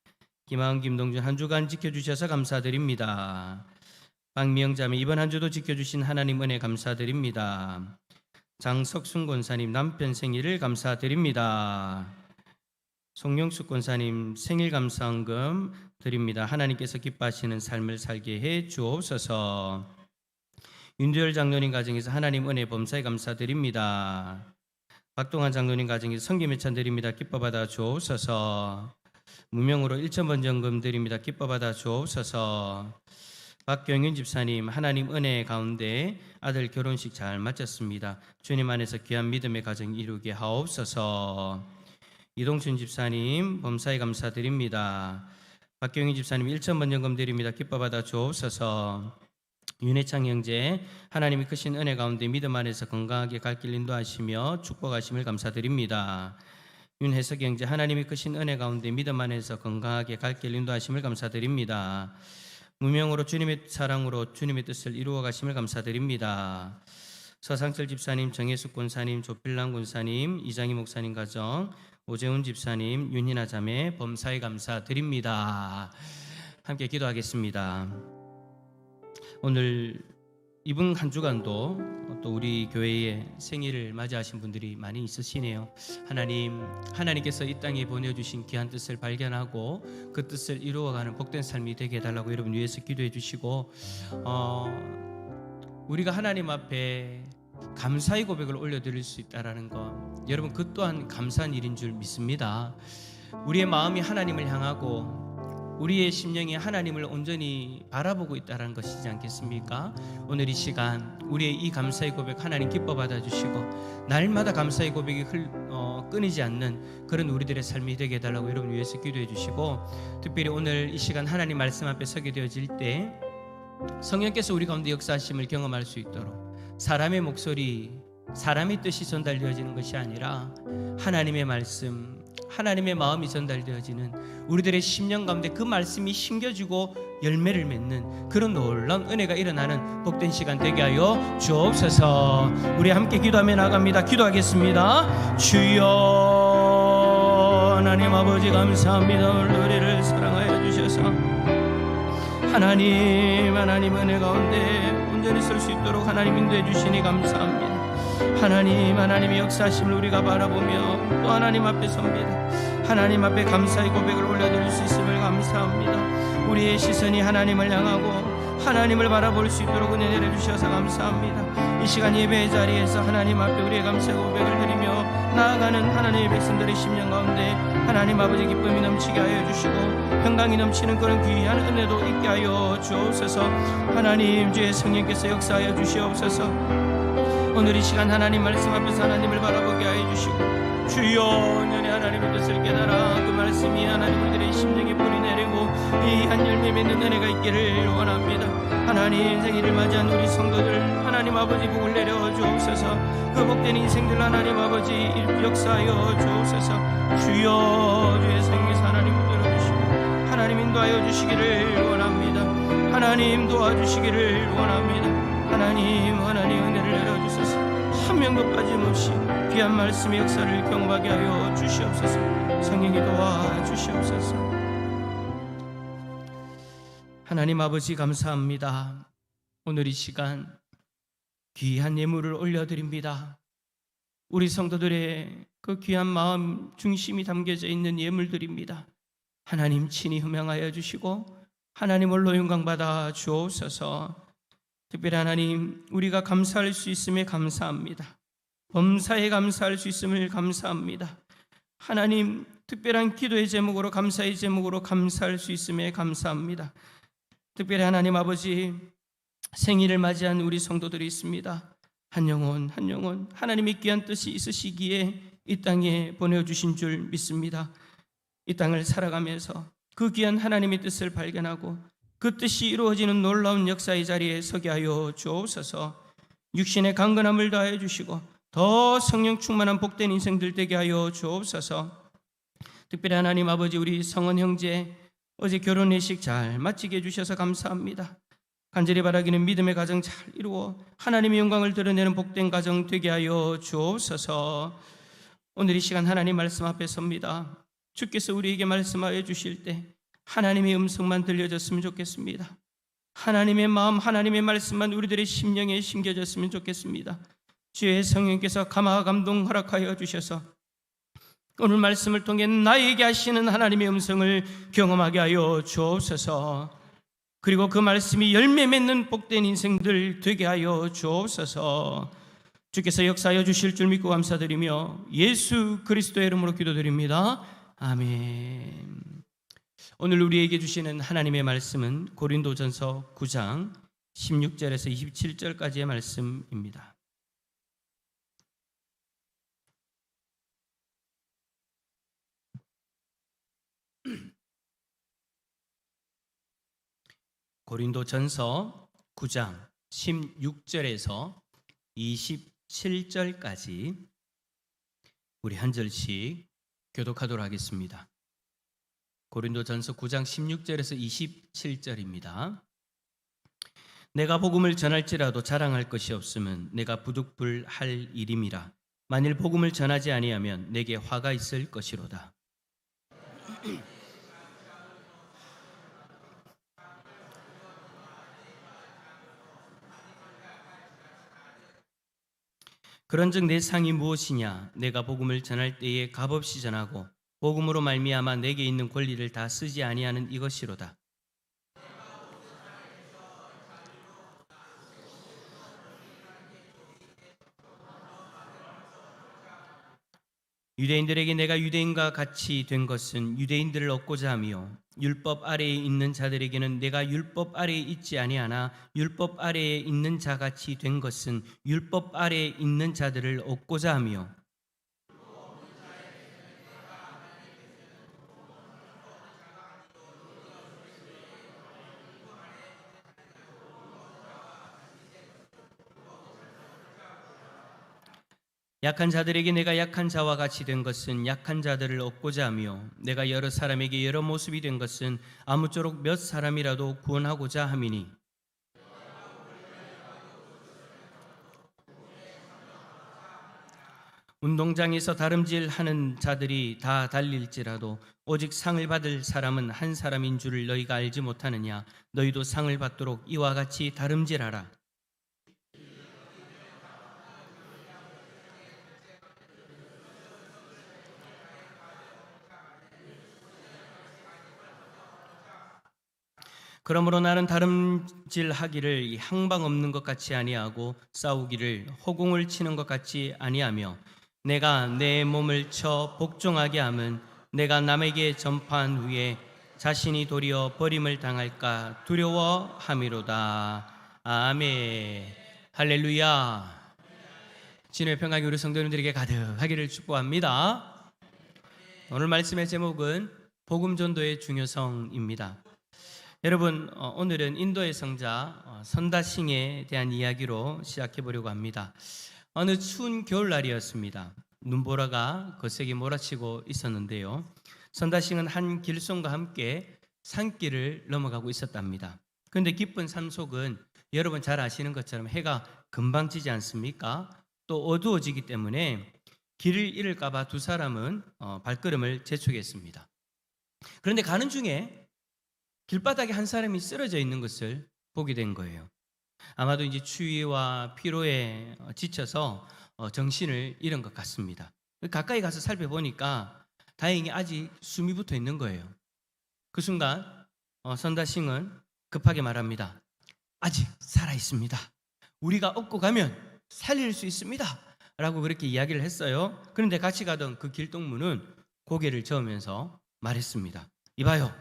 김하은 김동준 한 주간 지켜주셔서 감사드립니다. 박미영 자매 이번 한 주도 지켜주신 하나님 은혜 감사드립니다. 장석순 권사님 남편 생일을 감사드립니다. 송영숙 권사님 생일 감사헌금 드립니다. 하나님께서 기뻐하시는 삶을 살게 해 주옵소서. 윤두열 장로님 가정에서 하나님 은혜 범사에 감사드립니다. 박동환 장로님 가정에서 성김 예찬 드립니다. 기뻐 받아 주옵소서. 무명으로 1,000번 점검 드립니다. 기뻐 받아 주옵소서. 박경윤 집사님 하나님 은혜 가운데 아들 결혼식 잘 마쳤습니다. 주님 안에서 귀한 믿음의 가정 이루게 하옵소서. 이동춘 집사님 범사에 감사드립니다. 박경윤 집사님 1,000번 점검 드립니다. 기뻐 받아 주옵소서. 윤혜창 형제 하나님이 크신 은혜 가운데 믿음 안에서 건강하게 갈 길 인도하시며 축복하심을 감사드립니다. 윤혜석 형제 하나님이 크신 은혜 가운데 믿음 안에서 건강하게 갈 길 인도하심을 감사드립니다. 무명으로 주님의 사랑으로 주님의 뜻을 이루어 가심을 감사드립니다. 서상철 집사님, 정혜숙 권사님, 조필랑 권사님, 이장희 목사님 가정, 오재훈 집사님, 윤희나 자매 범사에 감사드립니다. 함께 기도하겠습니다. 오늘 이번 한 주간도 또 우리 교회의 생일을 맞이하신 분들이 많이 있으시네요. 하나님께서 이 땅에 보내주신 귀한 뜻을 발견하고 그 뜻을 이루어가는 복된 삶이 되게 해달라고 여러분 위해서 기도해 주시고, 우리가 하나님 앞에 감사의 고백을 올려드릴 수 있다는 것, 여러분 그 또한 감사한 일인 줄 믿습니다. 우리의 마음이 하나님을 향하고 우리의 심령이 하나님을 온전히 바라보고 있다는 것이지 않겠습니까? 오늘 이 시간 우리의 이 감사의 고백 하나님 기뻐 받아주시고 날마다 감사의 고백이 끊이지 않는 그런 우리들의 삶이 되게 해달라고 여러분 위해서 기도해 주시고, 특별히 오늘 이 시간 하나님 말씀 앞에 서게 되어질 때 성령께서 우리 가운데 역사하심을 경험할 수 있도록 사람의 목소리, 사람의 뜻이 전달되어지는 것이 아니라 하나님의 말씀, 하나님의 마음이 전달되어지는 우리들의 심령 가운데 그 말씀이 심겨지고 열매를 맺는 그런 놀라운 은혜가 일어나는 복된 시간 되게 하여 주옵소서. 우리 함께 기도하며 나갑니다. 기도하겠습니다. 주여, 하나님 아버지 감사합니다. 오늘 우리를 사랑하여 주셔서 하나님 은혜 가운데 온전히 설 수 있도록 하나님 인도해 주시니 감사합니다. 하나님의 역사하심을 우리가 바라보며 또 하나님 앞에 섭니다. 하나님 앞에 감사의 고백을 올려드릴 수 있음을 감사합니다. 우리의 시선이 하나님을 향하고 하나님을 바라볼 수 있도록 은혜 내려주셔서 감사합니다. 이 시간 예배의 자리에서 하나님 앞에 우리의 감사의 고백을 드리며 나아가는 하나님의 백성들의 심령 가운데 하나님 아버지 기쁨이 넘치게 하여 주시고 평강이 넘치는 그런 귀한 은혜도 있게 하여 주옵소서. 하나님 주의 성령께서 역사하여 주시옵소서. 오늘 이 시간 하나님 말씀 앞에서 하나님을 바라보게 하여 주시고 주여 온전히 하나님의 뜻을 깨달아 그 말씀이 하나님 우리들의 심령에 뿌리 내리고 이 한 열매 맺는 은혜가 있기를 원합니다. 하나님 생일을 맞이한 우리 성도들 하나님 아버지 복을 내려 주옵소서. 그 복된 인생들 하나님 아버지 역사하여 주옵소서. 주여 주의 성령께서 하나님 붙들어주시고 하나님 인도하여 주시기를 원합니다. 하나님 도와주시기를 원합니다. 하나님 은혜를 내려주소서. 한 명도 빠짐없이 귀한 말씀의 역사를 경험하게 하여 주시옵소서. 성령이 도와주시옵소서. 하나님 아버지 감사합니다. 오늘 이 시간 귀한 예물을 올려드립니다. 우리 성도들의 그 귀한 마음 중심이 담겨져 있는 예물들입니다. 하나님 친히 흠양하여 주시고 하나님 홀로 영광받아 주옵소서. 특별히 하나님 우리가 감사할 수 있음에 감사합니다. 범사에 감사할 수 있음을 감사합니다. 하나님 특별한 기도의 제목으로 감사의 제목으로 감사할 수 있음에 감사합니다. 특별히 하나님 아버지 생일을 맞이한 우리 성도들이 있습니다. 한 영혼 한 영혼 하나님의 귀한 뜻이 있으시기에 이 땅에 보내주신 줄 믿습니다. 이 땅을 살아가면서 그 귀한 하나님의 뜻을 발견하고 그 뜻이 이루어지는 놀라운 역사의 자리에 서게 하여 주옵소서. 육신의 강건함을 다해 주시고 더 성령 충만한 복된 인생들 되게 하여 주옵소서. 특별히 하나님 아버지 우리 성원 형제 어제 결혼 예식 잘 마치게 해주셔서 감사합니다. 간절히 바라기는 믿음의 가정 잘 이루어 하나님의 영광을 드러내는 복된 가정 되게 하여 주옵소서. 오늘 이 시간 하나님 말씀 앞에 섭니다. 주께서 우리에게 말씀하여 주실 때 하나님의 음성만 들려졌으면 좋겠습니다. 하나님의 마음 하나님의 말씀만 우리들의 심령에 심겨졌으면 좋겠습니다. 주의 성령께서 감화 감동 허락하여 주셔서 오늘 말씀을 통해 나에게 하시는 하나님의 음성을 경험하게 하여 주옵소서. 그리고 그 말씀이 열매 맺는 복된 인생들 되게 하여 주옵소서. 주께서 역사하여 주실 줄 믿고 감사드리며 예수 그리스도의 이름으로 기도드립니다. 아멘. 오늘 우리에게 주시는 하나님의 말씀은 고린도전서 9장 16절에서 27절까지의 말씀입니다. 고린도전서 9장 16절에서 27절까지 우리 한 절씩 교독하도록 하겠습니다. 고린도전서 9장 16절에서 27절입니다. 내가 복음을 전할지라도 자랑할 것이 없으면 내가 부득불할 일임이라. 만일 복음을 전하지 아니하면 내게 화가 있을 것이로다. 그런즉 내 상이 무엇이냐? 내가 복음을 전할 때에 값없이 전하고 복음으로 말미암아 내게 있는 권리를 다 쓰지 아니하는 이것이로다. 유대인들에게 내가 유대인과 같이 된 것은 유대인들을 얻고자 하며 율법 아래에 있는 자들에게는 내가 율법 아래에 있지 아니하나 율법 아래에 있는 자같이 된 것은 율법 아래에 있는 자들을 얻고자 하며 약한 자들에게 내가 약한 자와 같이 된 것은 약한 자들을 얻고자 하며 내가 여러 사람에게 여러 모습이 된 것은 아무쪼록 몇 사람이라도 구원하고자 함이니 운동장에서 다름질하는 자들이 다 달릴지라도 오직 상을 받을 사람은 한 사람인 줄을 너희가 알지 못하느냐? 너희도 상을 받도록 이와 같이 다름질하라. 그러므로 나는 다름질하기를 향방 없는 것 같이 아니하고 싸우기를 허공을 치는 것 같이 아니하며 내가 내 몸을 쳐 복종하게 함은 내가 남에게 전파한 후에 자신이 도리어 버림을 당할까 두려워함이로다. 아멘. 할렐루야. 진의 평강이 우리 성도님들에게 가득하기를 축복합니다. 오늘 말씀의 제목은 복음 전도의 중요성입니다. 여러분, 오늘은 인도의 성자 선다싱에 대한 이야기로 시작해 보려고 합니다. 어느 추운 겨울날이었습니다. 눈보라가 거세게 몰아치고 있었는데요. 선다싱은 한 길송과 함께 산길을 넘어가고 있었답니다. 그런데 깊은 산속은 여러분 잘 아시는 것처럼 해가 금방 지지 않습니까? 또 어두워지기 때문에 길을 잃을까 봐 두 사람은 발걸음을 재촉했습니다. 그런데 가는 중에 길바닥에 한 사람이 쓰러져 있는 것을 보게 된 거예요. 아마도 이제 추위와 피로에 지쳐서 정신을 잃은 것 같습니다. 가까이 가서 살펴보니까 다행히 아직 숨이 붙어 있는 거예요. 그 순간 선다싱은 급하게 말합니다. 아직 살아 있습니다. 우리가 업고 가면 살릴 수 있습니다. 라고 그렇게 이야기를 했어요. 그런데 같이 가던 그 길동무는 고개를 저으면서 말했습니다. 이봐요.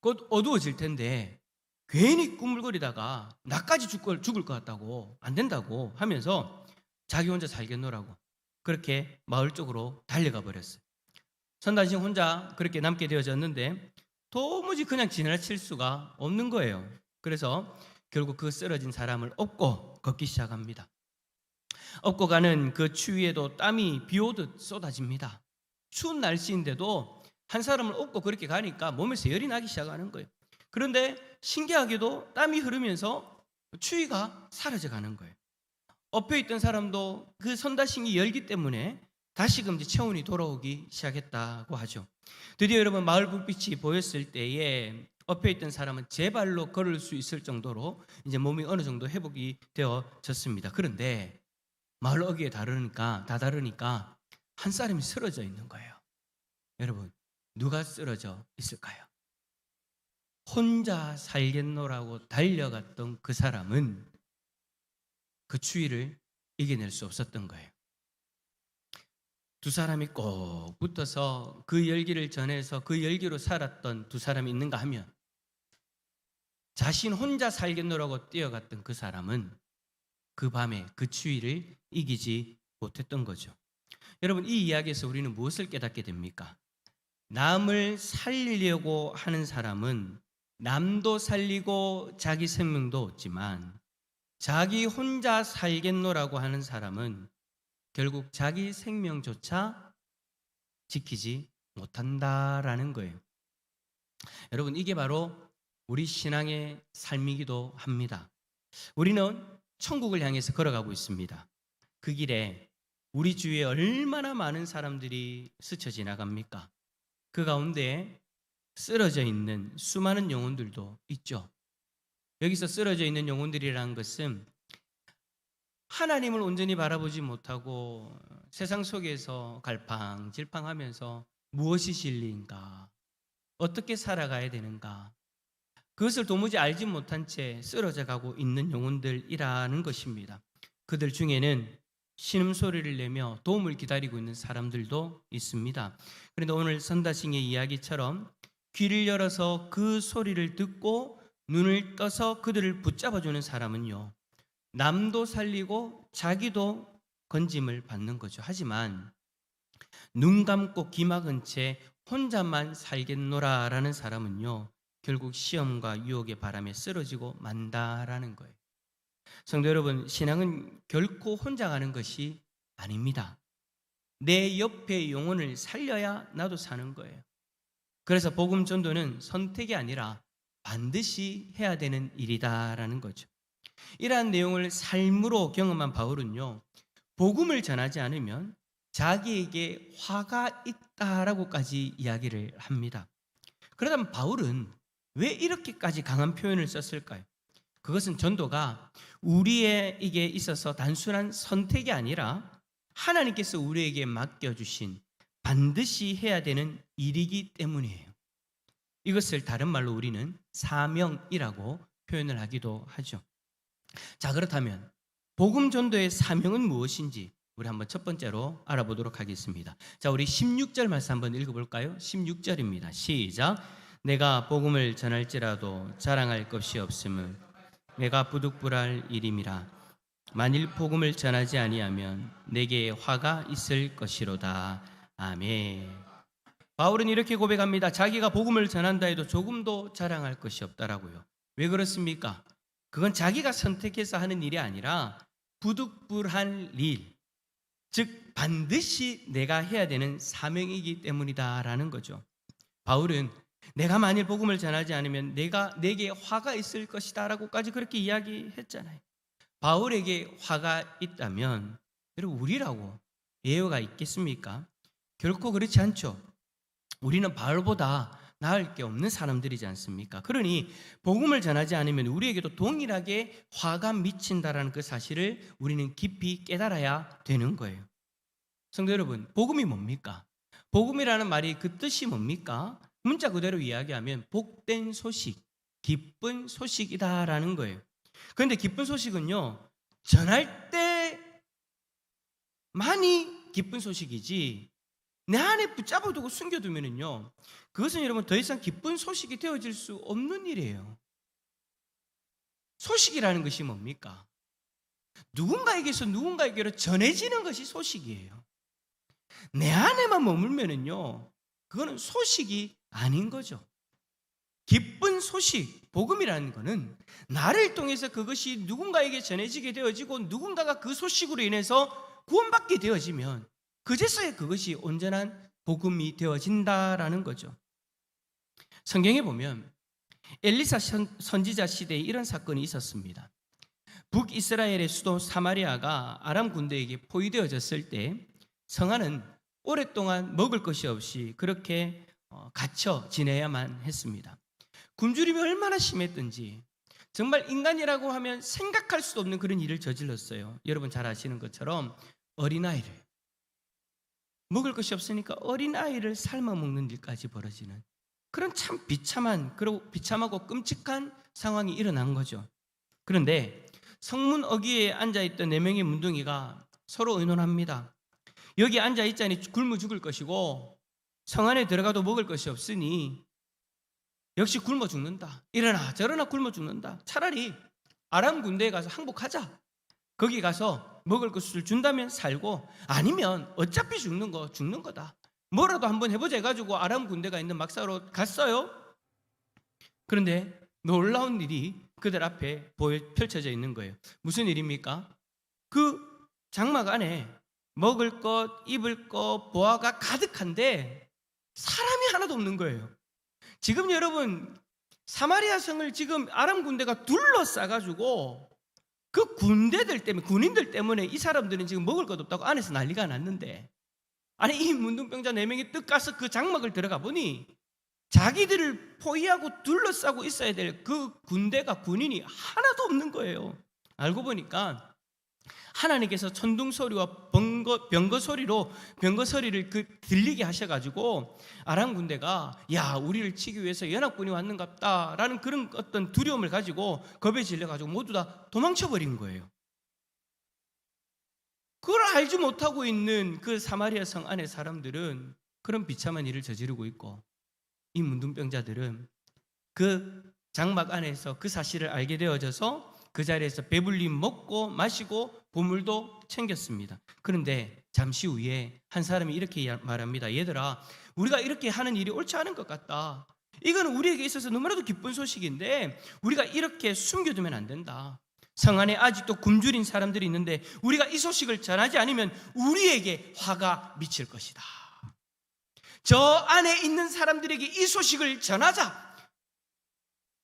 곧 어두워질 텐데 괜히 꾸물거리다가 나까지 죽을 것 같다고, 안 된다고 하면서 자기 혼자 살겠노라고 그렇게 마을 쪽으로 달려가 버렸어요. 선다싱 혼자 그렇게 남게 되어졌는데 도무지 그냥 지나칠 수가 없는 거예요. 그래서 결국 그 쓰러진 사람을 업고 걷기 시작합니다. 업고 가는 그 추위에도 땀이 비 오듯 쏟아집니다. 추운 날씨인데도 한 사람을 업고 그렇게 가니까 몸에서 열이 나기 시작하는 거예요. 그런데 신기하게도 땀이 흐르면서 추위가 사라져 가는 거예요. 엎여 있던 사람도 그 선다싱이 열기 때문에 다시금 이제 체온이 돌아오기 시작했다고 하죠. 드디어 여러분 마을 불빛이 보였을 때에 엎여 있던 사람은 제 발로 걸을 수 있을 정도로 이제 몸이 어느 정도 회복이 되어졌습니다. 그런데 마을 어귀에 다르니까 한 사람이 쓰러져 있는 거예요. 여러분, 누가 쓰러져 있을까요? 혼자 살겠노라고 달려갔던 그 사람은 그 추위를 이겨낼 수 없었던 거예요. 두 사람이 꼭 붙어서 그 열기를 전해서 그 열기로 살았던 두 사람이 있는가 하면 자신 혼자 살겠노라고 뛰어갔던 그 사람은 그 밤에 그 추위를 이기지 못했던 거죠. 여러분, 이 이야기에서 우리는 무엇을 깨닫게 됩니까? 남을 살리려고 하는 사람은 남도 살리고 자기 생명도 얻지만 자기 혼자 살겠노라고 하는 사람은 결국 자기 생명조차 지키지 못한다라는 거예요. 여러분, 이게 바로 우리 신앙의 삶이기도 합니다. 우리는 천국을 향해서 걸어가고 있습니다. 그 길에 우리 주위에 얼마나 많은 사람들이 스쳐 지나갑니까? 그 가운데 쓰러져 있는 수많은 영혼들도 있죠. 여기서 쓰러져 있는 영혼들이라는 것은 하나님을 온전히 바라보지 못하고 세상 속에서 갈팡질팡하면서 무엇이 진리인가, 어떻게 살아가야 되는가, 그것을 도무지 알지 못한 채 쓰러져 가고 있는 영혼들이라는 것입니다. 그들 중에는 신음소리를 내며 도움을 기다리고 있는 사람들도 있습니다. 그런데 오늘 선다싱의 이야기처럼 귀를 열어서 그 소리를 듣고 눈을 떠서 그들을 붙잡아주는 사람은요, 남도 살리고 자기도 건짐을 받는 거죠. 하지만 눈 감고 귀 막은 채 혼자만 살겠노라라는 사람은요, 결국 시험과 유혹의 바람에 쓰러지고 만다라는 거예요. 성도 여러분, 신앙은 결코 혼자 가는 것이 아닙니다. 내 옆에 영혼을 살려야 나도 사는 거예요. 그래서 복음 전도는 선택이 아니라 반드시 해야 되는 일이다라는 거죠. 이러한 내용을 삶으로 경험한 바울은요, 복음을 전하지 않으면 자기에게 화가 있다라고까지 이야기를 합니다. 그러다면 바울은 왜 이렇게까지 강한 표현을 썼을까요? 그것은 전도가 우리에게 있어서 단순한 선택이 아니라 하나님께서 우리에게 맡겨주신 반드시 해야 되는 일이기 때문이에요. 이것을 다른 말로 우리는 사명이라고 표현을 하기도 하죠. 자, 그렇다면 복음 전도의 사명은 무엇인지 우리 한번 첫 번째로 알아보도록 하겠습니다. 자, 우리 16절 말씀 한번 읽어볼까요? 16절입니다. 시작. 내가 복음을 전할지라도 자랑할 것이 없음을 내가 부득불할 일임이라. 만일 복음을 전하지 아니하면 내게 화가 있을 것이로다. 아멘. 바울은 이렇게 고백합니다. 자기가 복음을 전한다 해도 조금도 자랑할 것이 없다라고요. 왜 그렇습니까? 그건 자기가 선택해서 하는 일이 아니라 부득불할 일, 즉 반드시 내가 해야 되는 사명이기 때문이다라는 거죠. 바울은 내가 만일 복음을 전하지 않으면 내게 화가 있을 것이다라고까지 그렇게 이야기했잖아요. 바울에게 화가 있다면 여러분 우리라고 예외가 있겠습니까? 결코 그렇지 않죠. 우리는 바울보다 나을 게 없는 사람들이지 않습니까? 그러니 복음을 전하지 않으면 우리에게도 동일하게 화가 미친다라는 그 사실을 우리는 깊이 깨달아야 되는 거예요. 성도 여러분, 복음이 뭡니까? 복음이라는 말이 그 뜻이 뭡니까? 문자 그대로 이야기하면 복된 소식, 기쁜 소식이다라는 거예요. 그런데 기쁜 소식은요, 전할 때만이 기쁜 소식이지 내 안에 붙잡아 두고 숨겨두면은요, 그것은 여러분 더 이상 기쁜 소식이 되어질 수 없는 일이에요. 소식이라는 것이 뭡니까? 누군가에게서 누군가에게로 전해지는 것이 소식이에요. 내 안에만 머물면은요, 그거는 소식이 아닌 거죠. 기쁜 소식, 복음이라는 것은 나를 통해서 그것이 누군가에게 전해지게 되어지고 누군가가 그 소식으로 인해서 구원받게 되어지면 그제서야 그것이 온전한 복음이 되어진다라는 거죠. 성경에 보면 엘리사 선지자 시대에 이런 사건이 있었습니다. 북이스라엘의 수도 사마리아가 아람 군대에게 포위되어졌을 때 성안은 오랫동안 먹을 것이 없이 그렇게 갇혀 지내야만 했습니다. 굶주림이 얼마나 심했던지 정말 인간이라고 하면 생각할 수도 없는 그런 일을 저질렀어요. 여러분 잘 아시는 것처럼 어린아이를, 먹을 것이 없으니까 어린아이를 삶아 먹는 일까지 벌어지는 그런 참 비참하고 끔찍한 상황이 일어난 거죠. 그런데 성문 어귀에 앉아있던 4명의 문둥이가 서로 의논합니다. 여기 앉아있자니 굶어 죽을 것이고 성 안에 들어가도 먹을 것이 없으니 역시 굶어 죽는다. 이러나 저러나 굶어 죽는다. 차라리 아람 군대에 가서 항복하자. 거기 가서 먹을 것을 준다면 살고 아니면 어차피 죽는 거다. 뭐라도 한번 해보자 해가지고 아람 군대가 있는 막사로 갔어요. 그런데 놀라운 일이 그들 앞에 펼쳐져 있는 거예요. 무슨 일입니까? 그 장막 안에 먹을 것, 입을 것, 보화가 가득한데 사람이 하나도 없는 거예요. 지금 여러분 사마리아 성을 지금 아람 군대가 둘러싸가지고 그 군인들 때문에 이 사람들은 지금 먹을 것 없다고 안에서 난리가 났는데, 아니 이 문둥병자 4명이 뜻 가서 그 장막을 들어가 보니 자기들을 포위하고 둘러싸고 있어야 될 그 군인이 하나도 없는 거예요. 알고 보니까 하나님께서 천둥 소리와 병거 소리를 들리게 하셔가지고 아람 군대가 야 우리를 치기 위해서 연합군이 왔는갑다라는 그런 어떤 두려움을 가지고 겁에 질려가지고 모두 다 도망쳐버린 거예요. 그걸 알지 못하고 있는 그 사마리아 성 안의 사람들은 그런 비참한 일을 저지르고 있고, 이 문둥병자들은 그 장막 안에서 그 사실을 알게 되어져서 그 자리에서 배불리 먹고 마시고 보물도 챙겼습니다. 그런데 잠시 후에 한 사람이 이렇게 말합니다. 얘들아, 우리가 이렇게 하는 일이 옳지 않은 것 같다. 이건 우리에게 있어서 너무나도 기쁜 소식인데 우리가 이렇게 숨겨두면 안 된다. 성 안에 아직도 굶주린 사람들이 있는데 우리가 이 소식을 전하지 않으면 우리에게 화가 미칠 것이다. 저 안에 있는 사람들에게 이 소식을 전하자.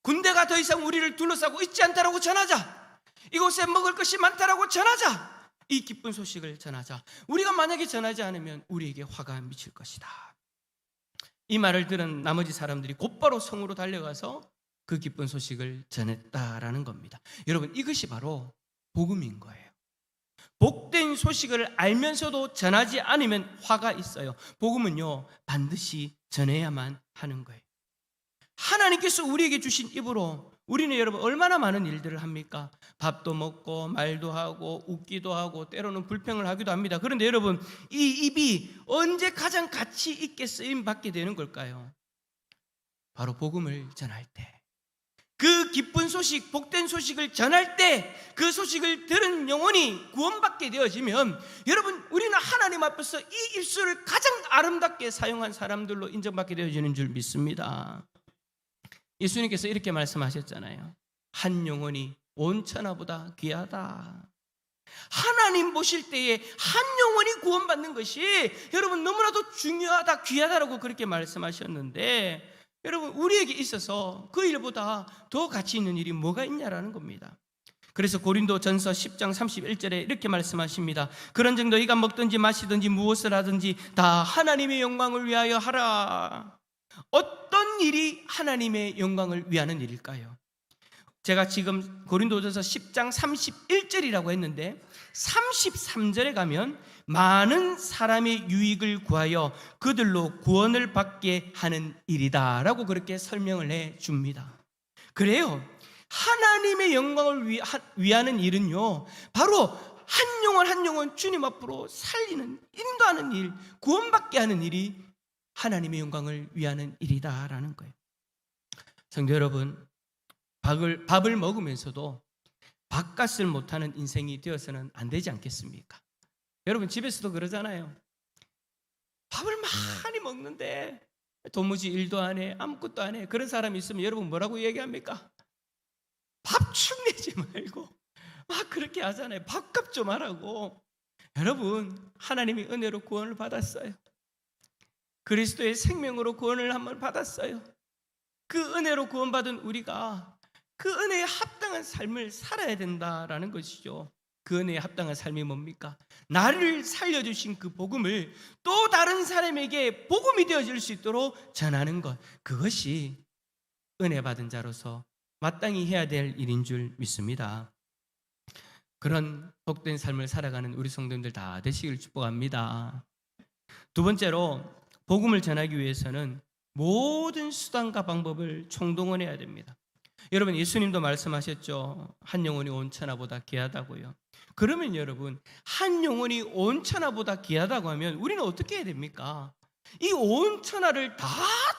군대가 더 이상 우리를 둘러싸고 있지 않다라고 전하자. 이곳에 먹을 것이 많다라고 전하자. 이 기쁜 소식을 전하자. 우리가 만약에 전하지 않으면 우리에게 화가 미칠 것이다. 이 말을 들은 나머지 사람들이 곧바로 성으로 달려가서 그 기쁜 소식을 전했다라는 겁니다. 여러분, 이것이 바로 복음인 거예요. 복된 소식을 알면서도 전하지 않으면 화가 있어요. 복음은요 반드시 전해야만 하는 거예요. 하나님께서 우리에게 주신 입으로 우리는 여러분 얼마나 많은 일들을 합니까? 밥도 먹고 말도 하고 웃기도 하고 때로는 불평을 하기도 합니다. 그런데 여러분, 이 입이 언제 가장 가치 있게 쓰임 받게 되는 걸까요? 바로 복음을 전할 때, 그 기쁜 소식, 복된 소식을 전할 때 그 소식을 들은 영혼이 구원받게 되어지면 여러분, 우리는 하나님 앞에서 이 입술을 가장 아름답게 사용한 사람들로 인정받게 되어지는 줄 믿습니다. 예수님께서 이렇게 말씀하셨잖아요. 한 영혼이 온 천하보다 귀하다. 하나님 보실 때에 한 영혼이 구원받는 것이 여러분 너무나도 중요하다, 귀하다라고 그렇게 말씀하셨는데, 여러분 우리에게 있어서 그 일보다 더 가치 있는 일이 뭐가 있냐라는 겁니다. 그래서 고린도전서 10장 31절에 이렇게 말씀하십니다. 그런즉 너희가 먹든지 마시든지 무엇을 하든지 다 하나님의 영광을 위하여 하라. 어떤 일이 하나님의 영광을 위하는 일일까요? 제가 지금 고린도전서 10장 31절이라고 했는데 33절에 가면 많은 사람의 유익을 구하여 그들로 구원을 받게 하는 일이다 라고 그렇게 설명을 해 줍니다. 그래요, 하나님의 영광을 위하는 일은요, 바로 한 영혼 한 영혼 주님 앞으로 살리는, 인도하는 일, 구원받게 하는 일이 하나님의 영광을 위하는 일이다라는 거예요. 성도 여러분, 밥을 먹으면서도 밥값을 못하는 인생이 되어서는 안 되지 않겠습니까? 여러분 집에서도 그러잖아요. 밥을 많이 먹는데 도무지 일도 안 해, 아무것도 안 해. 그런 사람이 있으면 여러분 뭐라고 얘기합니까? 밥축 내지 말고 막 그렇게 하잖아요. 밥값 좀 하라고. 여러분, 하나님이 은혜로 구원을 받았어요. 그리스도의 생명으로 구원을 한번 받았어요. 그 은혜로 구원받은 우리가 그 은혜에 합당한 삶을 살아야 된다라는 것이죠. 그 은혜에 합당한 삶이 뭡니까? 나를 살려주신 그 복음을 또 다른 사람에게 복음이 되어질 수 있도록 전하는 것, 그것이 은혜 받은 자로서 마땅히 해야 될 일인 줄 믿습니다. 그런 복된 삶을 살아가는 우리 성도님들 다 되시길 축복합니다. 두 번째로, 복음을 전하기 위해서는 모든 수단과 방법을 총동원해야 됩니다. 여러분, 예수님도 말씀하셨죠. 한 영혼이 온 천하보다 귀하다고요. 그러면 여러분, 한 영혼이 온 천하보다 귀하다고 하면 우리는 어떻게 해야 됩니까? 이 온 천하를 다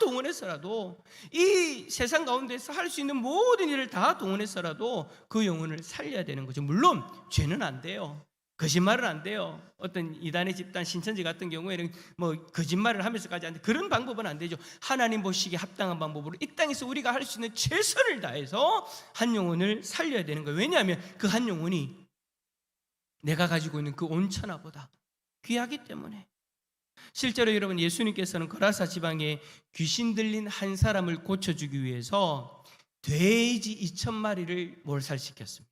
동원해서라도, 이 세상 가운데서 할 수 있는 모든 일을 다 동원해서라도 그 영혼을 살려야 되는 거죠. 물론 죄는 안 돼요. 거짓말은 안 돼요. 어떤 이단의 집단 신천지 같은 경우에는 뭐 거짓말을 하면서까지 안 돼. 그런 방법은 안 되죠. 하나님 보시기에 합당한 방법으로 이 땅에서 우리가 할 수 있는 최선을 다해서 한 영혼을 살려야 되는 거예요. 왜냐하면 그 한 영혼이 내가 가지고 있는 그 온 천하보다 귀하기 때문에. 실제로 여러분, 예수님께서는 거라사 지방에 귀신 들린 한 사람을 고쳐주기 위해서 돼지 2,000마리를 몰살시켰습니다.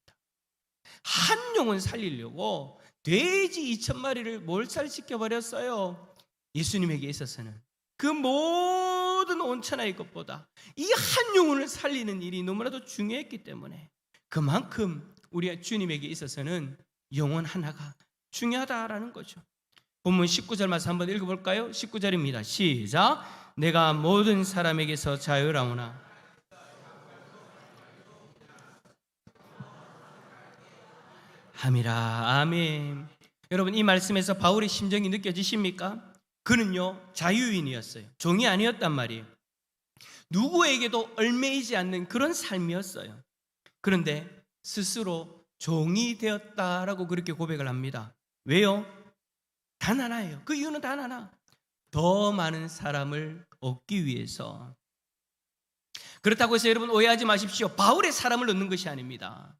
한 영혼 살리려고 돼지 2,000마리를 몰살시켜버렸어요. 예수님에게 있어서는 그 모든 온 천하의 것보다 이 한 영혼을 살리는 일이 너무나도 중요했기 때문에, 그만큼 우리 주님에게 있어서는 영혼 하나가 중요하다라는 거죠. 본문 19절 말씀 한번 읽어볼까요? 19절입니다. 시작. 내가 모든 사람에게서 자유라오나 함이라. 아멘. 여러분, 이 말씀에서 바울의 심정이 느껴지십니까? 그는요, 자유인이었어요. 종이 아니었단 말이에요. 누구에게도 얽매이지 않는 그런 삶이었어요. 그런데 스스로 종이 되었다라고 그렇게 고백을 합니다. 왜요? 단 하나예요. 그 이유는 단 하나. 더 많은 사람을 얻기 위해서. 그렇다고 해서 여러분 오해하지 마십시오. 바울의 사람을 얻는 것이 아닙니다.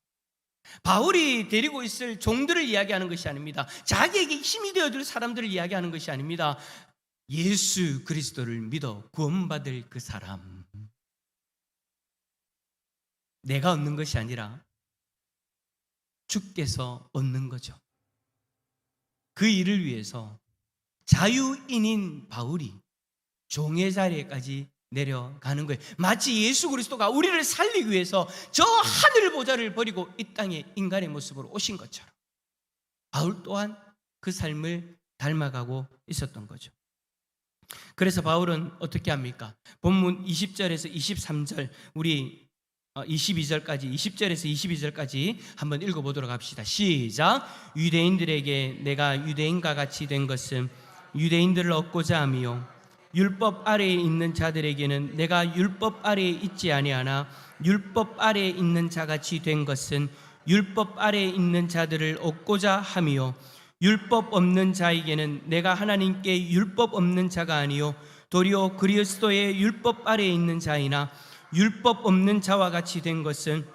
바울이 데리고 있을 종들을 이야기하는 것이 아닙니다. 자기에게 힘이 되어줄 사람들을 이야기하는 것이 아닙니다. 예수 그리스도를 믿어 구원받을 그 사람. 내가 얻는 것이 아니라 주께서 얻는 거죠. 그 일을 위해서 자유인인 바울이 종의 자리에까지 내려가는 거예요. 마치 예수 그리스도가 우리를 살리기 위해서 저 하늘 보좌를 버리고 이 땅에 인간의 모습으로 오신 것처럼 바울 또한 그 삶을 닮아가고 있었던 거죠. 그래서 바울은 어떻게 합니까? 본문 20절에서 23절, 우리 22절까지, 20절에서 22절까지 한번 읽어보도록 합시다. 시작. 유대인들에게 내가 유대인과 같이 된 것은 유대인들을 얻고자 함이요, 율법 아래에 있는 자들에게는 내가 율법 아래에 있지 아니하나 율법 아래에 있는 자같이 된 것은 율법 아래에 있는 자들을 얻고자 함이요, 율법 없는 자에게는 내가 하나님께 율법 없는 자가 아니요 도리어 그리스도의 율법 아래에 있는 자이나 율법 없는 자와 같이 된 것은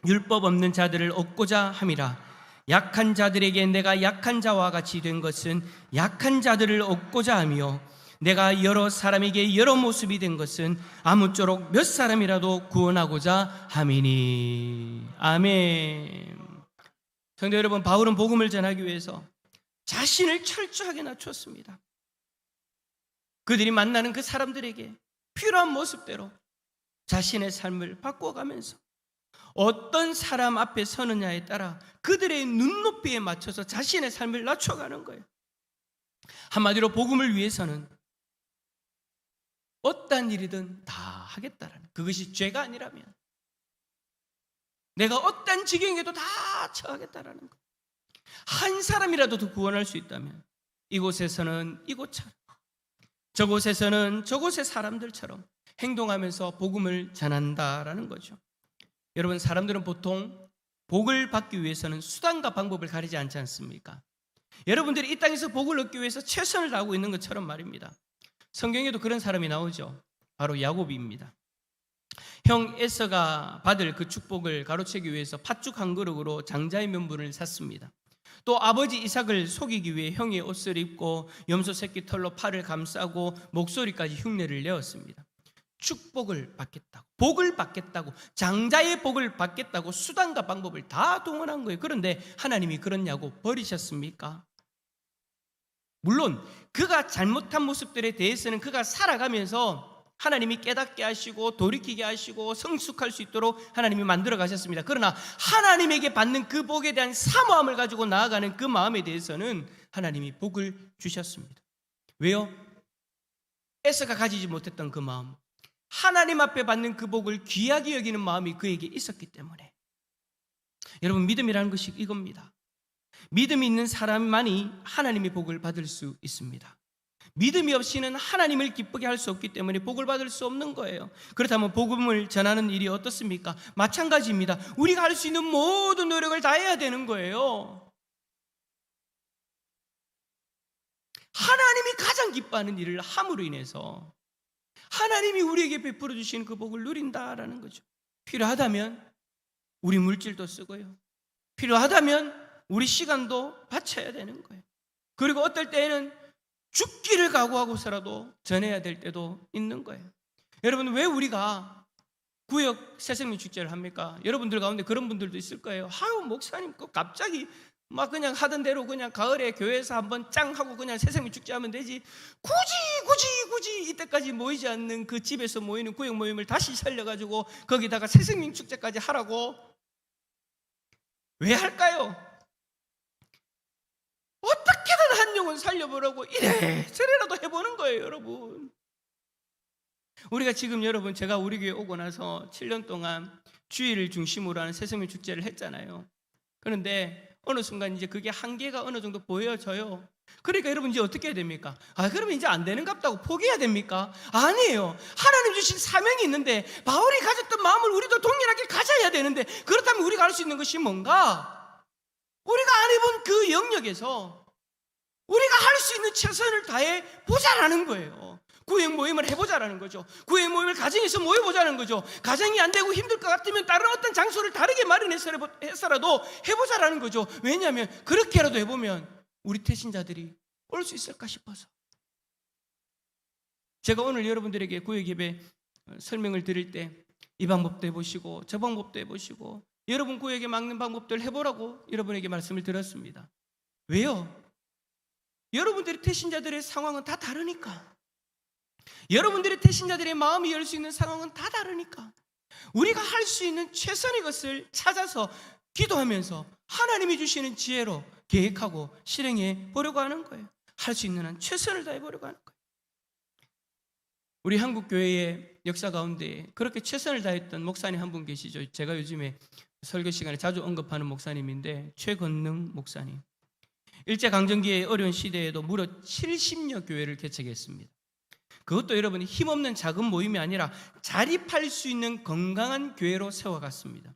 율법 없는 자들을 얻고자 함이라. 약한 자들에게 내가 약한 자와 같이 된 것은 약한 자들을 얻고자 하며, 내가 여러 사람에게 여러 모습이 된 것은 아무쪼록 몇 사람이라도 구원하고자 함이니. 아멘. 성도 여러분, 바울은 복음을 전하기 위해서 자신을 철저하게 낮췄습니다. 그들이 만나는 그 사람들에게 필요한 모습대로 자신의 삶을 바꿔가면서 어떤 사람 앞에 서느냐에 따라 그들의 눈높이에 맞춰서 자신의 삶을 낮춰가는 거예요. 한마디로 복음을 위해서는 어떠한 일이든 다 하겠다라는, 그것이 죄가 아니라면 내가 어떠한 지경에도 다 처하겠다라는 거. 한 사람이라도 더 구원할 수 있다면 이곳에서는 이곳처럼, 저곳에서는 저곳의 사람들처럼 행동하면서 복음을 전한다라는 거죠. 여러분, 사람들은 보통 복을 받기 위해서는 수단과 방법을 가리지 않지 않습니까? 여러분들이 이 땅에서 복을 얻기 위해서 최선을 다하고 있는 것처럼 말입니다. 성경에도 그런 사람이 나오죠. 바로 야곱입니다. 형 에서가 받을 그 축복을 가로채기 위해서 팥죽 한 그릇으로 장자의 면분을 샀습니다. 또 아버지 이삭을 속이기 위해 형의 옷을 입고 염소 새끼 털로 팔을 감싸고 목소리까지 흉내를 내었습니다. 축복을 받겠다고, 복을 받겠다고, 장자의 복을 받겠다고 수단과 방법을 다 동원한 거예요. 그런데 하나님이 그러냐고 버리셨습니까? 물론 그가 잘못한 모습들에 대해서는 그가 살아가면서 하나님이 깨닫게 하시고 돌이키게 하시고 성숙할 수 있도록 하나님이 만들어 가셨습니다. 그러나 하나님에게 받는 그 복에 대한 사모함을 가지고 나아가는 그 마음에 대해서는 하나님이 복을 주셨습니다. 왜요? 에서가 가지지 못했던 그 마음, 하나님 앞에 받는 그 복을 귀하게 여기는 마음이 그에게 있었기 때문에. 여러분, 믿음이라는 것이 이겁니다. 믿음이 있는 사람만이 하나님의 복을 받을 수 있습니다. 믿음이 없이는 하나님을 기쁘게 할 수 없기 때문에 복을 받을 수 없는 거예요. 그렇다면 복음을 전하는 일이 어떻습니까? 마찬가지입니다. 우리가 할 수 있는 모든 노력을 다해야 되는 거예요. 하나님이 가장 기뻐하는 일을 함으로 인해서 하나님이 우리에게 베풀어 주시는 그 복을 누린다라는 거죠. 필요하다면 우리 물질도 쓰고요, 필요하다면 우리 시간도 바쳐야 되는 거예요. 그리고 어떨 때에는 죽기를 각오하고서라도 전해야 될 때도 있는 거예요. 여러분, 왜 우리가 구역 새생명 축제를 합니까? 여러분들 가운데 그런 분들도 있을 거예요. 아유, 목사님 갑자기 막 그냥 하던 대로 그냥 가을에 교회에서 한번 짱 하고 그냥 새생명 축제 하면 되지, 굳이 이때까지 모이지 않는 그 집에서 모이는 구역 모임을 다시 살려가지고 거기다가 새생명 축제까지 하라고 왜 할까요? 어떻게든 한 영혼 살려보라고 이래저래라도 해보는 거예요. 여러분, 우리가 지금, 여러분, 제가 우리 교회 오고 나서 7년 동안 주일을 중심으로 하는 새생명 축제를 했잖아요. 그런데 어느 순간 이제 그게 한계가 어느 정도 보여져요. 그러니까 여러분, 이제 어떻게 해야 됩니까? 그러면 이제 안 되는 갑다고 포기해야 됩니까? 아니에요. 하나님 주신 사명이 있는데 바울이 가졌던 마음을 우리도 동일하게 가져야 되는데, 그렇다면 우리가 할 수 있는 것이 뭔가? 우리가 안 해본 그 영역에서 우리가 할 수 있는 최선을 다해 보자라는 거예요. 구역 모임을 해보자라는 거죠. 구역 모임을 가정에서 모여보자는 거죠. 가정이 안 되고 힘들 것 같으면 다른 어떤 장소를 다르게 마련해서라도 해보자라는 거죠. 왜냐하면 그렇게라도 해보면 우리 태신자들이 올 수 있을까 싶어서. 제가 오늘 여러분들에게 구역 예배 설명을 드릴 때 이 방법도 해보시고 저 방법도 해보시고 여러분 구역에 막는 방법들 해보라고 여러분에게 말씀을 드렸습니다. 왜요? 여러분들의 태신자들의 상황은 다 다르니까. 여러분들의 태신자들의 마음이 열 수 있는 상황은 다 다르니까 우리가 할 수 있는 최선의 것을 찾아서 기도하면서 하나님이 주시는 지혜로 계획하고 실행해 보려고 하는 거예요. 할 수 있는 한 최선을 다해 보려고 하는 거예요. 우리 한국 교회의 역사 가운데 그렇게 최선을 다했던 목사님 한 분 계시죠. 제가 요즘에 설교 시간에 자주 언급하는 목사님인데 최건능 목사님. 일제강점기의 어려운 시대에도 무려 70여 교회를 개척했습니다. 그것도 여러분 힘없는 작은 모임이 아니라 자립할 수 있는 건강한 교회로 세워갔습니다.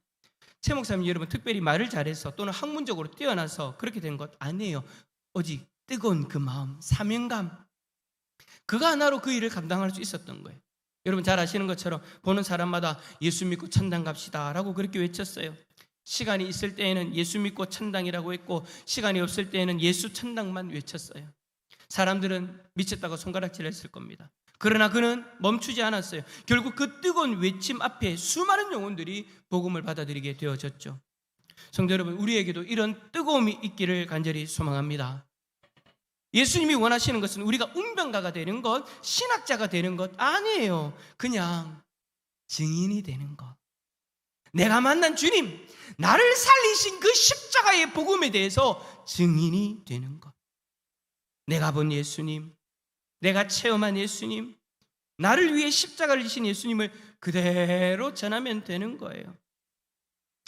최 목사님 여러분 특별히 말을 잘해서 또는 학문적으로 뛰어나서 그렇게 된 것 아니에요. 오직 뜨거운 그 마음, 사명감, 그거 하나로 그 일을 감당할 수 있었던 거예요. 여러분 잘 아시는 것처럼 보는 사람마다 예수 믿고 천당 갑시다 라고 그렇게 외쳤어요. 시간이 있을 때에는 예수 믿고 천당이라고 했고 시간이 없을 때에는 예수 천당만 외쳤어요. 사람들은 미쳤다고 손가락질 했을 겁니다. 그러나 그는 멈추지 않았어요. 결국 그 뜨거운 외침 앞에 수많은 영혼들이 복음을 받아들이게 되어졌죠. 성도 여러분, 우리에게도 이런 뜨거움이 있기를 간절히 소망합니다. 예수님이 원하시는 것은 우리가 운명가가 되는 것, 신학자가 되는 것 아니에요. 그냥 증인이 되는 것. 내가 만난 주님, 나를 살리신 그 십자가의 복음에 대해서 증인이 되는 것. 내가 본 예수님, 내가 체험한 예수님, 나를 위해 십자가를 지신 예수님을 그대로 전하면 되는 거예요.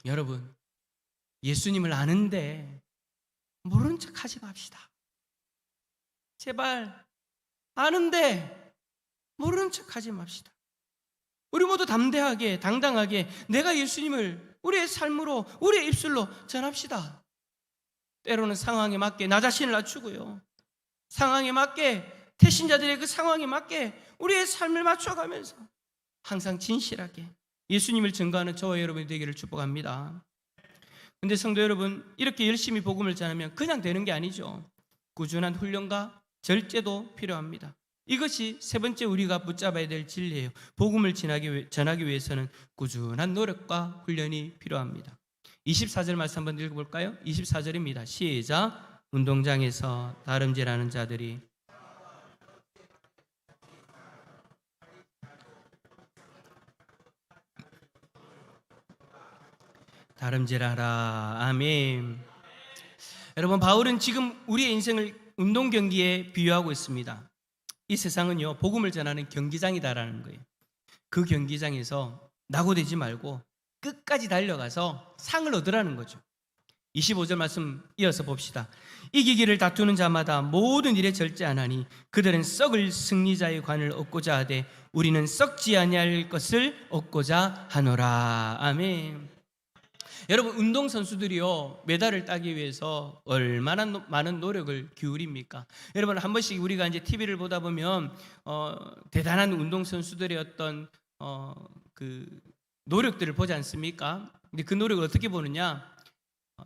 여러분, 예수님을 아는데 모르는 척 하지 맙시다. 제발 아는데 모르는 척 하지 맙시다. 우리 모두 담대하게 당당하게 내가 예수님을 우리의 삶으로 우리의 입술로 전합시다. 때로는 상황에 맞게 나 자신을 낮추고요, 상황에 맞게 태신자들의 그 상황에 맞게 우리의 삶을 맞춰가면서 항상 진실하게 예수님을 증거하는 저와 여러분이 되기를 축복합니다. 그런데 성도 여러분, 이렇게 열심히 복음을 전하면 그냥 되는 게 아니죠. 꾸준한 훈련과 절제도 필요합니다. 이것이 세 번째 우리가 붙잡아야 될 진리예요. 복음을 전하기 위해서는 꾸준한 노력과 훈련이 필요합니다. 24절 말씀 한번 읽어볼까요? 24절입니다. 시작. 운동장에서 다름질하는 자들이 다름질하라. 아멘. 여러분, 바울은 지금 우리의 인생을 운동 경기에 비유하고 있습니다. 이 세상은요, 복음을 전하는 경기장이다라는 거예요. 그 경기장에서 낙오되지 말고 끝까지 달려가서 상을 얻으라는 거죠. 25절 말씀 이어서 봅시다. 이기기를 다투는 자마다 모든 일에 절제하나니 그들은 썩을 승리자의 관을 얻고자 하되 우리는 썩지 아니할 것을 얻고자 하노라. 아멘. 여러분, 운동선수들이요, 메달을 따기 위해서 얼마나 많은 노력을 기울입니까? 여러분, 한 번씩 우리가 이제 TV를 보다 보면 대단한 운동선수들의 어떤 그 노력들을 보지 않습니까? 근데 그 노력을 어떻게 보느냐?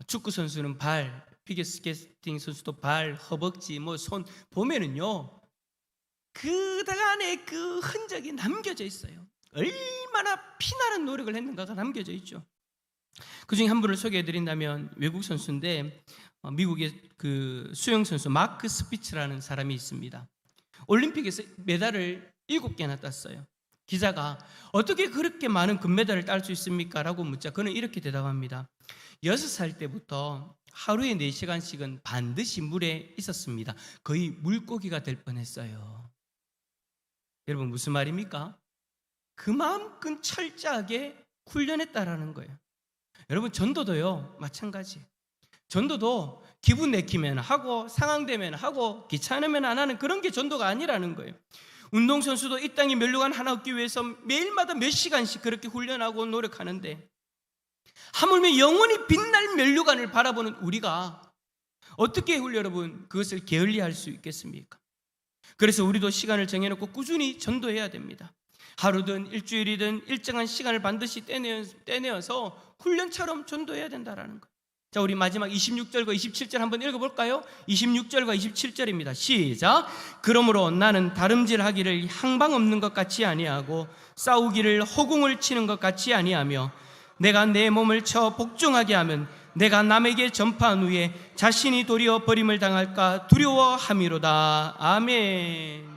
축구 선수는 발, 피겨스케이팅 선수도 발, 허벅지, 뭐 손 보면은요, 그 안에 그 흔적이 남겨져 있어요. 얼마나 피나는 노력을 했는가가 남겨져 있죠. 그 중에 한 분을 소개해드린다면 외국 선수인데 미국의 그 수영 선수 마크 스피츠라는 사람이 있습니다. 올림픽에서 메달을 7개나 땄어요. 기자가 어떻게 그렇게 많은 금메달을 딸 수 있습니까? 라고 묻자 그는 이렇게 대답합니다. 6살 때부터 하루에 4시간씩은 반드시 물에 있었습니다. 거의 물고기가 될 뻔했어요. 여러분, 무슨 말입니까? 그만큼 철저하게 훈련했다라는 거예요. 여러분, 전도도요 마찬가지. 전도도 기분 내키면 하고 상황되면 하고 귀찮으면 안 하는 그런 게 전도가 아니라는 거예요. 운동선수도 이 땅에 면류관 하나 얻기 위해서 매일마다 몇 시간씩 그렇게 훈련하고 노력하는데 하물며 영원히 빛날 면류관을 바라보는 우리가 어떻게 여러분 그것을 게을리할 수 있겠습니까? 그래서 우리도 시간을 정해놓고 꾸준히 전도해야 됩니다. 하루든 일주일이든 일정한 시간을 반드시 떼내어서 훈련처럼 전도해야 된다라는 거. 자, 우리 마지막 26절과 27절 한번 읽어볼까요? 26절과 27절입니다. 시작. 그러므로 나는 다름질하기를 향방 없는 것 같이 아니하고 싸우기를 허공을 치는 것 같이 아니하며 내가 내 몸을 쳐 복종하게 하면 내가 남에게 전파한 후에 자신이 도리어 버림을 당할까 두려워함이로다. 아멘.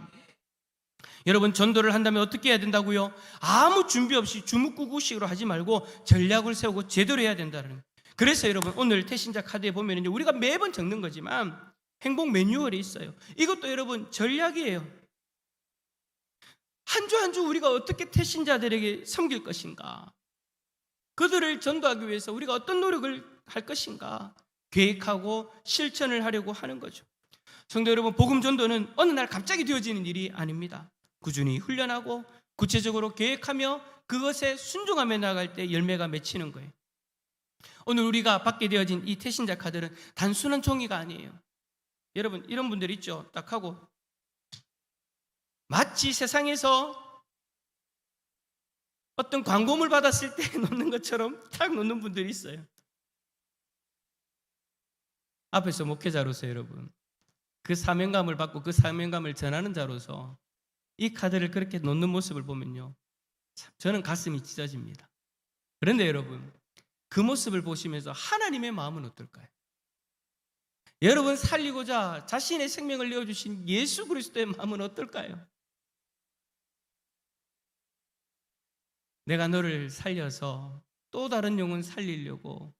여러분, 전도를 한다면 어떻게 해야 된다고요? 아무 준비 없이 주묵구구식으로 하지 말고 전략을 세우고 제대로 해야 된다는 거예요. 그래서 여러분, 오늘 태신자 카드에 보면 이제 우리가 매번 적는 거지만 행복 매뉴얼이 있어요. 이것도 여러분 전략이에요. 한 주 한 주 우리가 어떻게 태신자들에게 섬길 것인가, 그들을 전도하기 위해서 우리가 어떤 노력을 할 것인가 계획하고 실천을 하려고 하는 거죠. 성도 여러분, 복음 전도는 어느 날 갑자기 되어지는 일이 아닙니다. 꾸준히 훈련하고 구체적으로 계획하며 그것에 순종하며 나갈 때 열매가 맺히는 거예요. 오늘 우리가 받게 되어진 이 태신자 카드는 단순한 종이가 아니에요. 여러분, 이런 분들 있죠. 딱 하고 마치 세상에서 어떤 광고물 받았을 때 놓는 것처럼 딱 놓는 분들이 있어요. 앞에서 목회자로서 여러분, 그 사명감을 받고 그 사명감을 전하는 자로서 이 카드를 그렇게 놓는 모습을 보면요, 참 저는 가슴이 찢어집니다. 그런데 여러분, 그 모습을 보시면서 하나님의 마음은 어떨까요? 여러분 살리고자 자신의 생명을 내어주신 예수 그리스도의 마음은 어떨까요? 내가 너를 살려서 또 다른 영혼 살리려고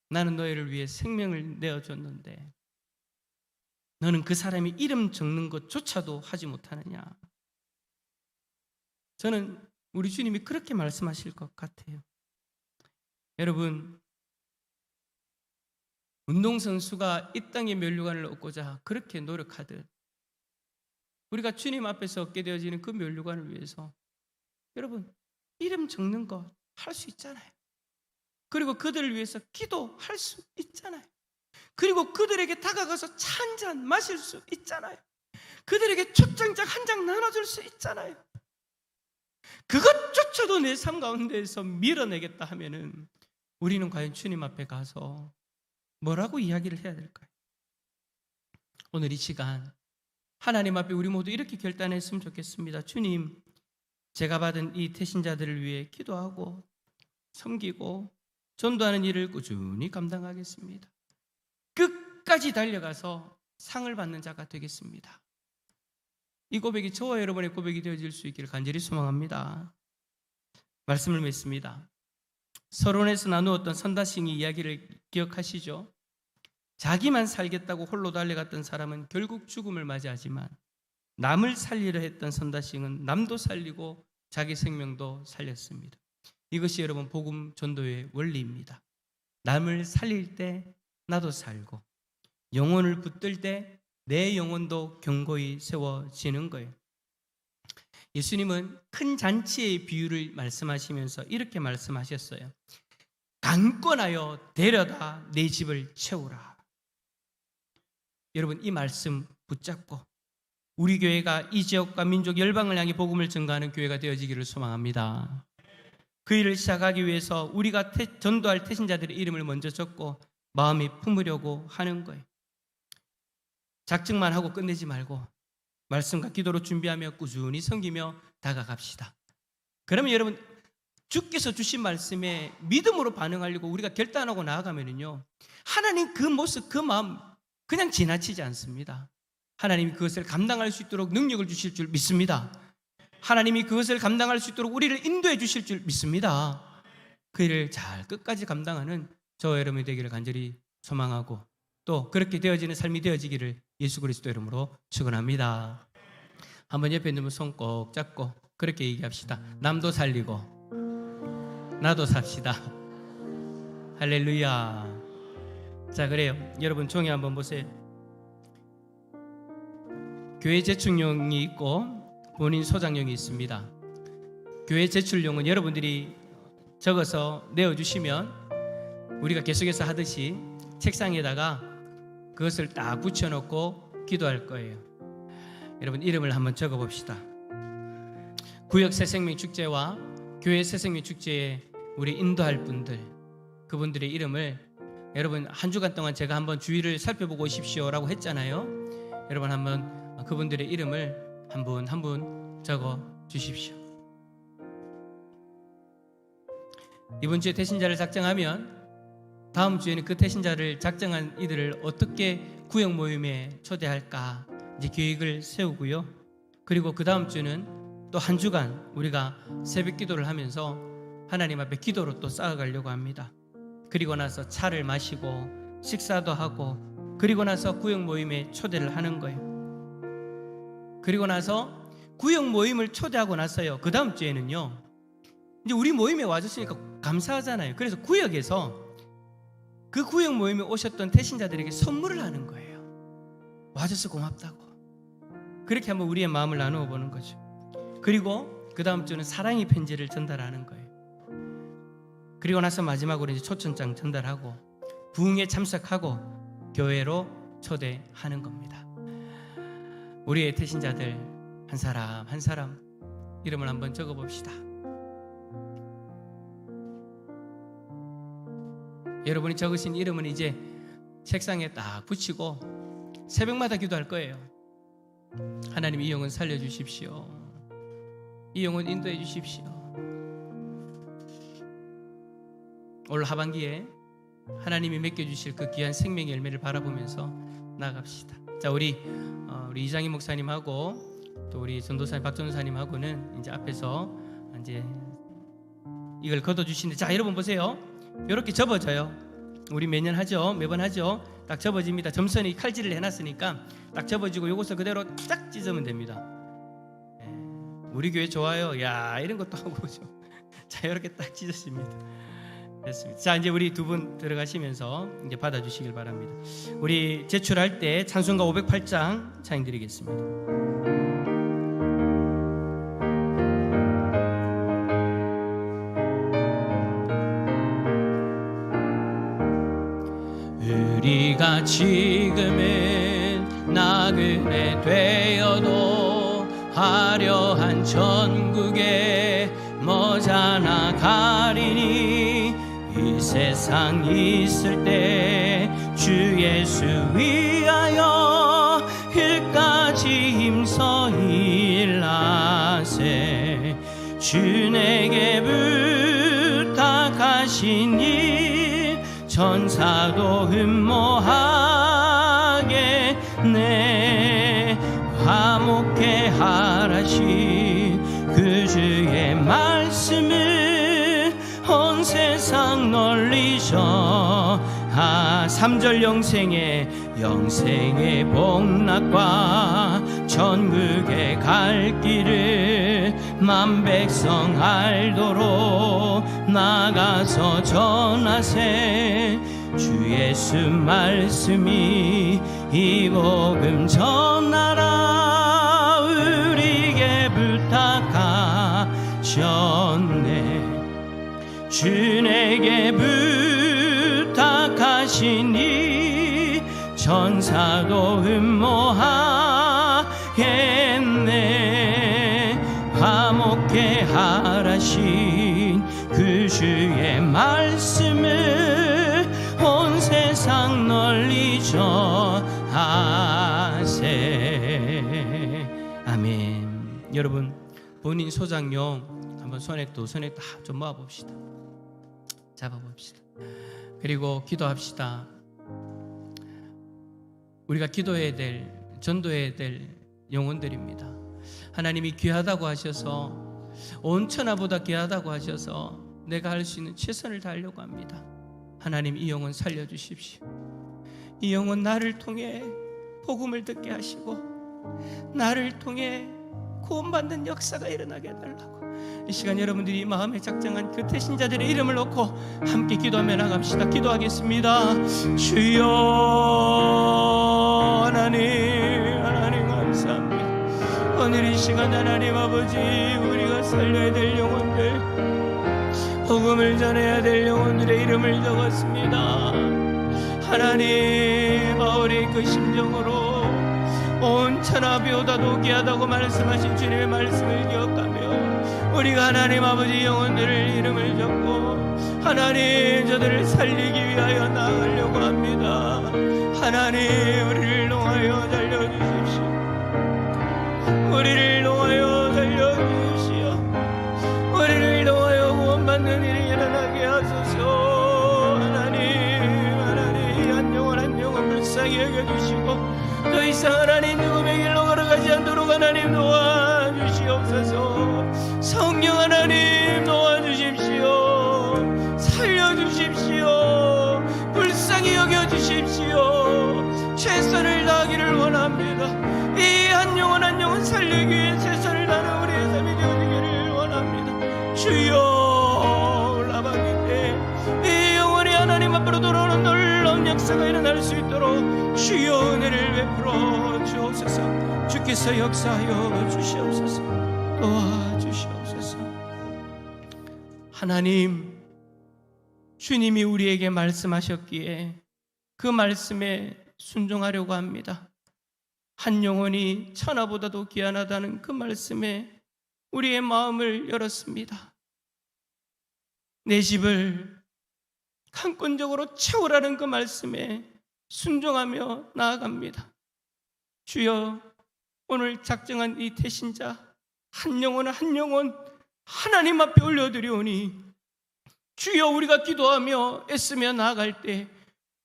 나는 너희를 위해 생명을 내어줬는데 너는 그 사람이 이름 적는 것조차도 하지 못하느냐. 저는 우리 주님이 그렇게 말씀하실 것 같아요. 여러분, 운동선수가 이 땅의 면류관을 얻고자 그렇게 노력하듯 우리가 주님 앞에서 얻게 되어지는 그 면류관을 위해서 여러분 이름 적는 거 할 수 있잖아요. 그리고 그들을 위해서 기도할 수 있잖아요. 그리고 그들에게 다가가서 차 한 잔 마실 수 있잖아요. 그들에게 초장짝 한 장 나눠줄 수 있잖아요. 그것조차도 내 삶 가운데에서 밀어내겠다 하면은 우리는 과연 주님 앞에 가서 뭐라고 이야기를 해야 될까요? 오늘 이 시간 하나님 앞에 우리 모두 이렇게 결단했으면 좋겠습니다. 주님, 제가 받은 이 태신자들을 위해 기도하고 섬기고 전도하는 일을 꾸준히 감당하겠습니다. 끝까지 달려가서 상을 받는 자가 되겠습니다. 이 고백이 저와 여러분의 고백이 되어질 수 있기를 간절히 소망합니다. 말씀을 맺습니다. 서론에서 나누었던 선다싱이 이야기를 기억하시죠? 자기만 살겠다고 홀로 달려갔던 사람은 결국 죽음을 맞이하지만 남을 살리려 했던 선다싱은 남도 살리고 자기 생명도 살렸습니다. 이것이 여러분 복음 전도의 원리입니다. 남을 살릴 때 나도 살고 영혼을 붙들 때 내 영혼도 견고히 세워지는 거예요. 예수님은 큰 잔치의 비유를 말씀하시면서 이렇게 말씀하셨어요. 강권하여 데려다 내 집을 채우라. 여러분 이 말씀 붙잡고 우리 교회가 이 지역과 민족 열방을 향해 복음을 전가하는 교회가 되어지기를 소망합니다. 그 일을 시작하기 위해서 우리가 전도할 태신자들의 이름을 먼저 적고 마음에 품으려고 하는 거예요. 작정만 하고 끝내지 말고 말씀과 기도로 준비하며 꾸준히 섬기며 다가갑시다. 그러면 여러분 주께서 주신 말씀에 믿음으로 반응하려고 우리가 결단하고 나아가면요, 하나님 그 모습 그 마음 그냥 지나치지 않습니다. 하나님이 그것을 감당할 수 있도록 능력을 주실 줄 믿습니다. 하나님이 그것을 감당할 수 있도록 우리를 인도해 주실 줄 믿습니다. 그 일을 잘 끝까지 감당하는 저와 여러분이 되기를 간절히 소망하고 또 그렇게 되어지는 삶이 되어지기를 예수 그리스도 이름으로 축원합니다. 한번 옆에 있는 분 손 꼭 잡고 그렇게 얘기합시다. 남도 살리고 나도 삽시다. 할렐루야. 자, 그래요. 여러분 종이 한번 보세요. 교회 제출용이 있고 본인 소장용이 있습니다. 교회 제출용은 여러분들이 적어서 내어주시면 우리가 계속해서 하듯이 책상에다가 그것을 딱 붙여놓고 기도할 거예요. 여러분 이름을 한번 적어봅시다. 구역 새생명축제와 교회 새생명축제에 우리 인도할 분들, 그분들의 이름을 여러분 한 주간 동안 제가 한번 주의를 살펴보고 오십시오라고 했잖아요. 여러분 한번 그분들의 이름을 한 분 한 분 적어 주십시오. 이번 주에 태신자를 작정하면 다음 주에는 그 태신자를 작정한 이들을 어떻게 구역 모임에 초대할까 이제 계획을 세우고요. 그리고 그 다음 주는 또 한 주간 우리가 새벽 기도를 하면서 하나님 앞에 기도로 또 쌓아가려고 합니다. 그리고 나서 차를 마시고 식사도 하고 그리고 나서 구역 모임에 초대를 하는 거예요. 그리고 나서 구역 모임을 초대하고 났어요. 그 다음 주에는요, 이제 우리 모임에 와주시니까 감사하잖아요. 그래서 구역에서 그 구역 모임에 오셨던 태신자들에게 선물을 하는 거예요. 와줘서 고맙다고. 그렇게 한번 우리의 마음을 나누어 보는 거죠. 그리고 그 다음 주는 사랑의 편지를 전달하는 거예요. 그리고 나서 마지막으로 이제 초청장 전달하고 부흥에 참석하고 교회로 초대하는 겁니다. 우리의 태신자들 한 사람 한 사람 이름을 한번 적어봅시다. 여러분이 적으신 이름은 이제 책상에 딱 붙이고 새벽마다 기도할 거예요. 하나님, 이 영혼 살려주십시오. 이 영혼 인도해 주십시오. 올 하반기에 하나님이 맡겨주실 그 귀한 생명의 열매를 바라보면서 나아갑시다. 자, 우리 이장희 목사님하고 또 우리 전도사님 박전도사님하고는 이제 앞에서 이제 이걸 걷어주시는데, 자, 여러분 보세요. 이렇게 접어져요. 우리 매년 하죠. 매번 하죠. 딱 접어집니다. 점선이 칼질을 해놨으니까 딱 접어지고 요것을 그대로 쫙 찢으면 됩니다. 우리 교회 좋아요. 야, 이런 것도 하고 그죠. 자, 이렇게 딱 찢어집니다. 됐습니다. 자, 이제 우리 두 분 들어가시면서 이제 받아주시길 바랍니다. 우리 제출할 때 찬송가 508장 찬양드리겠습니다. 우리가 지금은 나그네 되어도 화려한 천국에 머지않아 가리니 이 세상 있을 때 주 예수 위하여 끝까지 힘써 일하세. 주 내게 부탁하신 일 천사도 흠모하겠네. 화목해 하라시 그 주의 말씀을 온 세상 널리셔. 3절 영생의 복락과 천국에 갈 길을 만 백성 알도록 나가서 전하세. 주 예수 말씀이 이 복음 전하라 우리에게 부탁하셨네. 주 내게 부탁하시니 천사도 흠모하겠네. 화목해 하라신 그 주의 말씀을 온 세상 널리 전하세. 아멘. 여러분, 본인 소장용 한번 손에 또 좀 모아봅시다. 잡아봅시다. 그리고 기도합시다. 우리가 기도해야 될, 전도해야 될 영혼들입니다. 하나님이 귀하다고 하셔서, 온 천하보다 귀하다고 하셔서 내가 할 수 있는 최선을 다하려고 합니다. 하나님, 이 영혼 살려주십시오. 이 영혼 나를 통해 복음을 듣게 하시고 나를 통해 구원받는 역사가 일어나게 해달라고. 이 시간 여러분들이 마음에 작정한 그 태신자들의 이름을 놓고 함께 기도하며 나갑시다. 기도하겠습니다. 주여, 하나님 감사합니다. 오늘 이 시간 하나님 아버지, 우리가 살려야 될 영혼들, 복음을 전해야 될 영혼들의 이름을 적었습니다. 하나님, 바울의 그 심정으로 온 천하보다도 귀하다고 말씀하신 주님의 말씀을 기억하며 우리가 하나님 아버지 영혼들을 이름을 적고 하나님 저들을 살리기 위하여 나아가려고 합니다. 하나님, 우리를 놓아여 달려주십시오. 우리를 놓아여 달려주십시오. 우리를 놓아여 구원받는 일이 일어나게 하소서. 하나님, 한 영혼 불쌍히 여겨주시고 더 이상 하나님 죽음의 길로 걸어가지 않도록 하나님 도와주시옵소서. 성령 하나님 도와주십시오. 살려주십시오. 불쌍히 여겨주십시오. 최선을 다하기를 원합니다. 이 한 영혼 살리기 위해 최선을 주님 앞으로 돌아오는 놀라운 역사가 일어날 수 있도록 주여 은혜를 베풀어 주옵소서. 주께서 역사하여 주시옵소서. 도와주시옵소서. 하나님, 주님이 우리에게 말씀하셨기에 그 말씀에 순종하려고 합니다. 한 영혼이 천하보다도 귀하다는 그 말씀에 우리의 마음을 열었습니다. 내 집을 강권적으로 채우라는 그 말씀에 순종하며 나아갑니다. 주여, 오늘 작정한 이 태신자 한 영혼 한 영혼 하나님 앞에 올려드리오니 주여, 우리가 기도하며 애쓰며 나아갈 때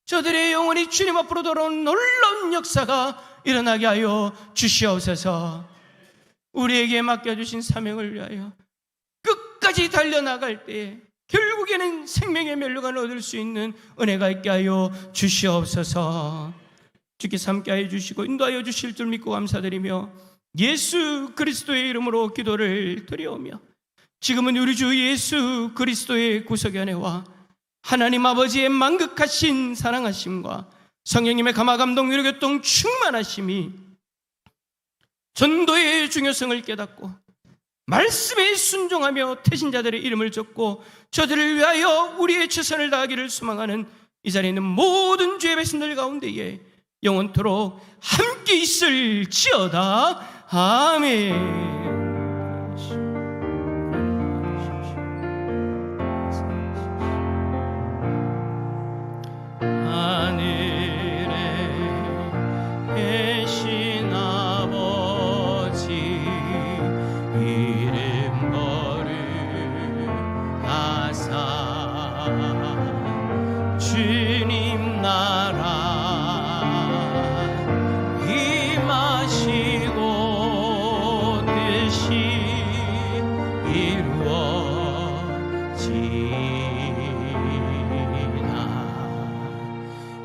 저들의 영혼이 주님 앞으로 돌아온 놀라운 역사가 일어나게 하여 주시옵소서. 우리에게 맡겨주신 사명을 위하여 끝까지 달려나갈 때 결국에는 생명의 멸류관을 얻을 수 있는 은혜가 있게 하여 주시옵소서. 주께서 함께하여 주시고 인도하여 주실 줄 믿고 감사드리며 예수 그리스도의 이름으로 기도를 드리오며, 지금은 우리 주 예수 그리스도의 구속의 은혜와 하나님 아버지의 만극하신 사랑하심과 성령님의 감화 감동 위로 교통 충만하심이 전도의 중요성을 깨닫고 말씀에 순종하며 태신자들의 이름을 적고 저들을 위하여 우리의 최선을 다하기를 소망하는 이 자리에 있는 모든 주의 백성들 가운데에 영원토록 함께 있을지어다. 아멘. 주님 나라 임하시고 뜻이 이루어지나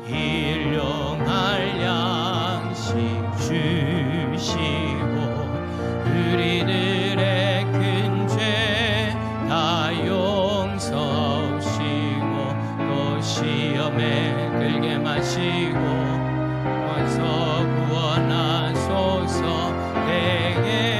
일용할 양식 주시고 우리들의 큰 죄 다 용서하시고 또 시험에 들게 마시고 원서 구원하소서. 내게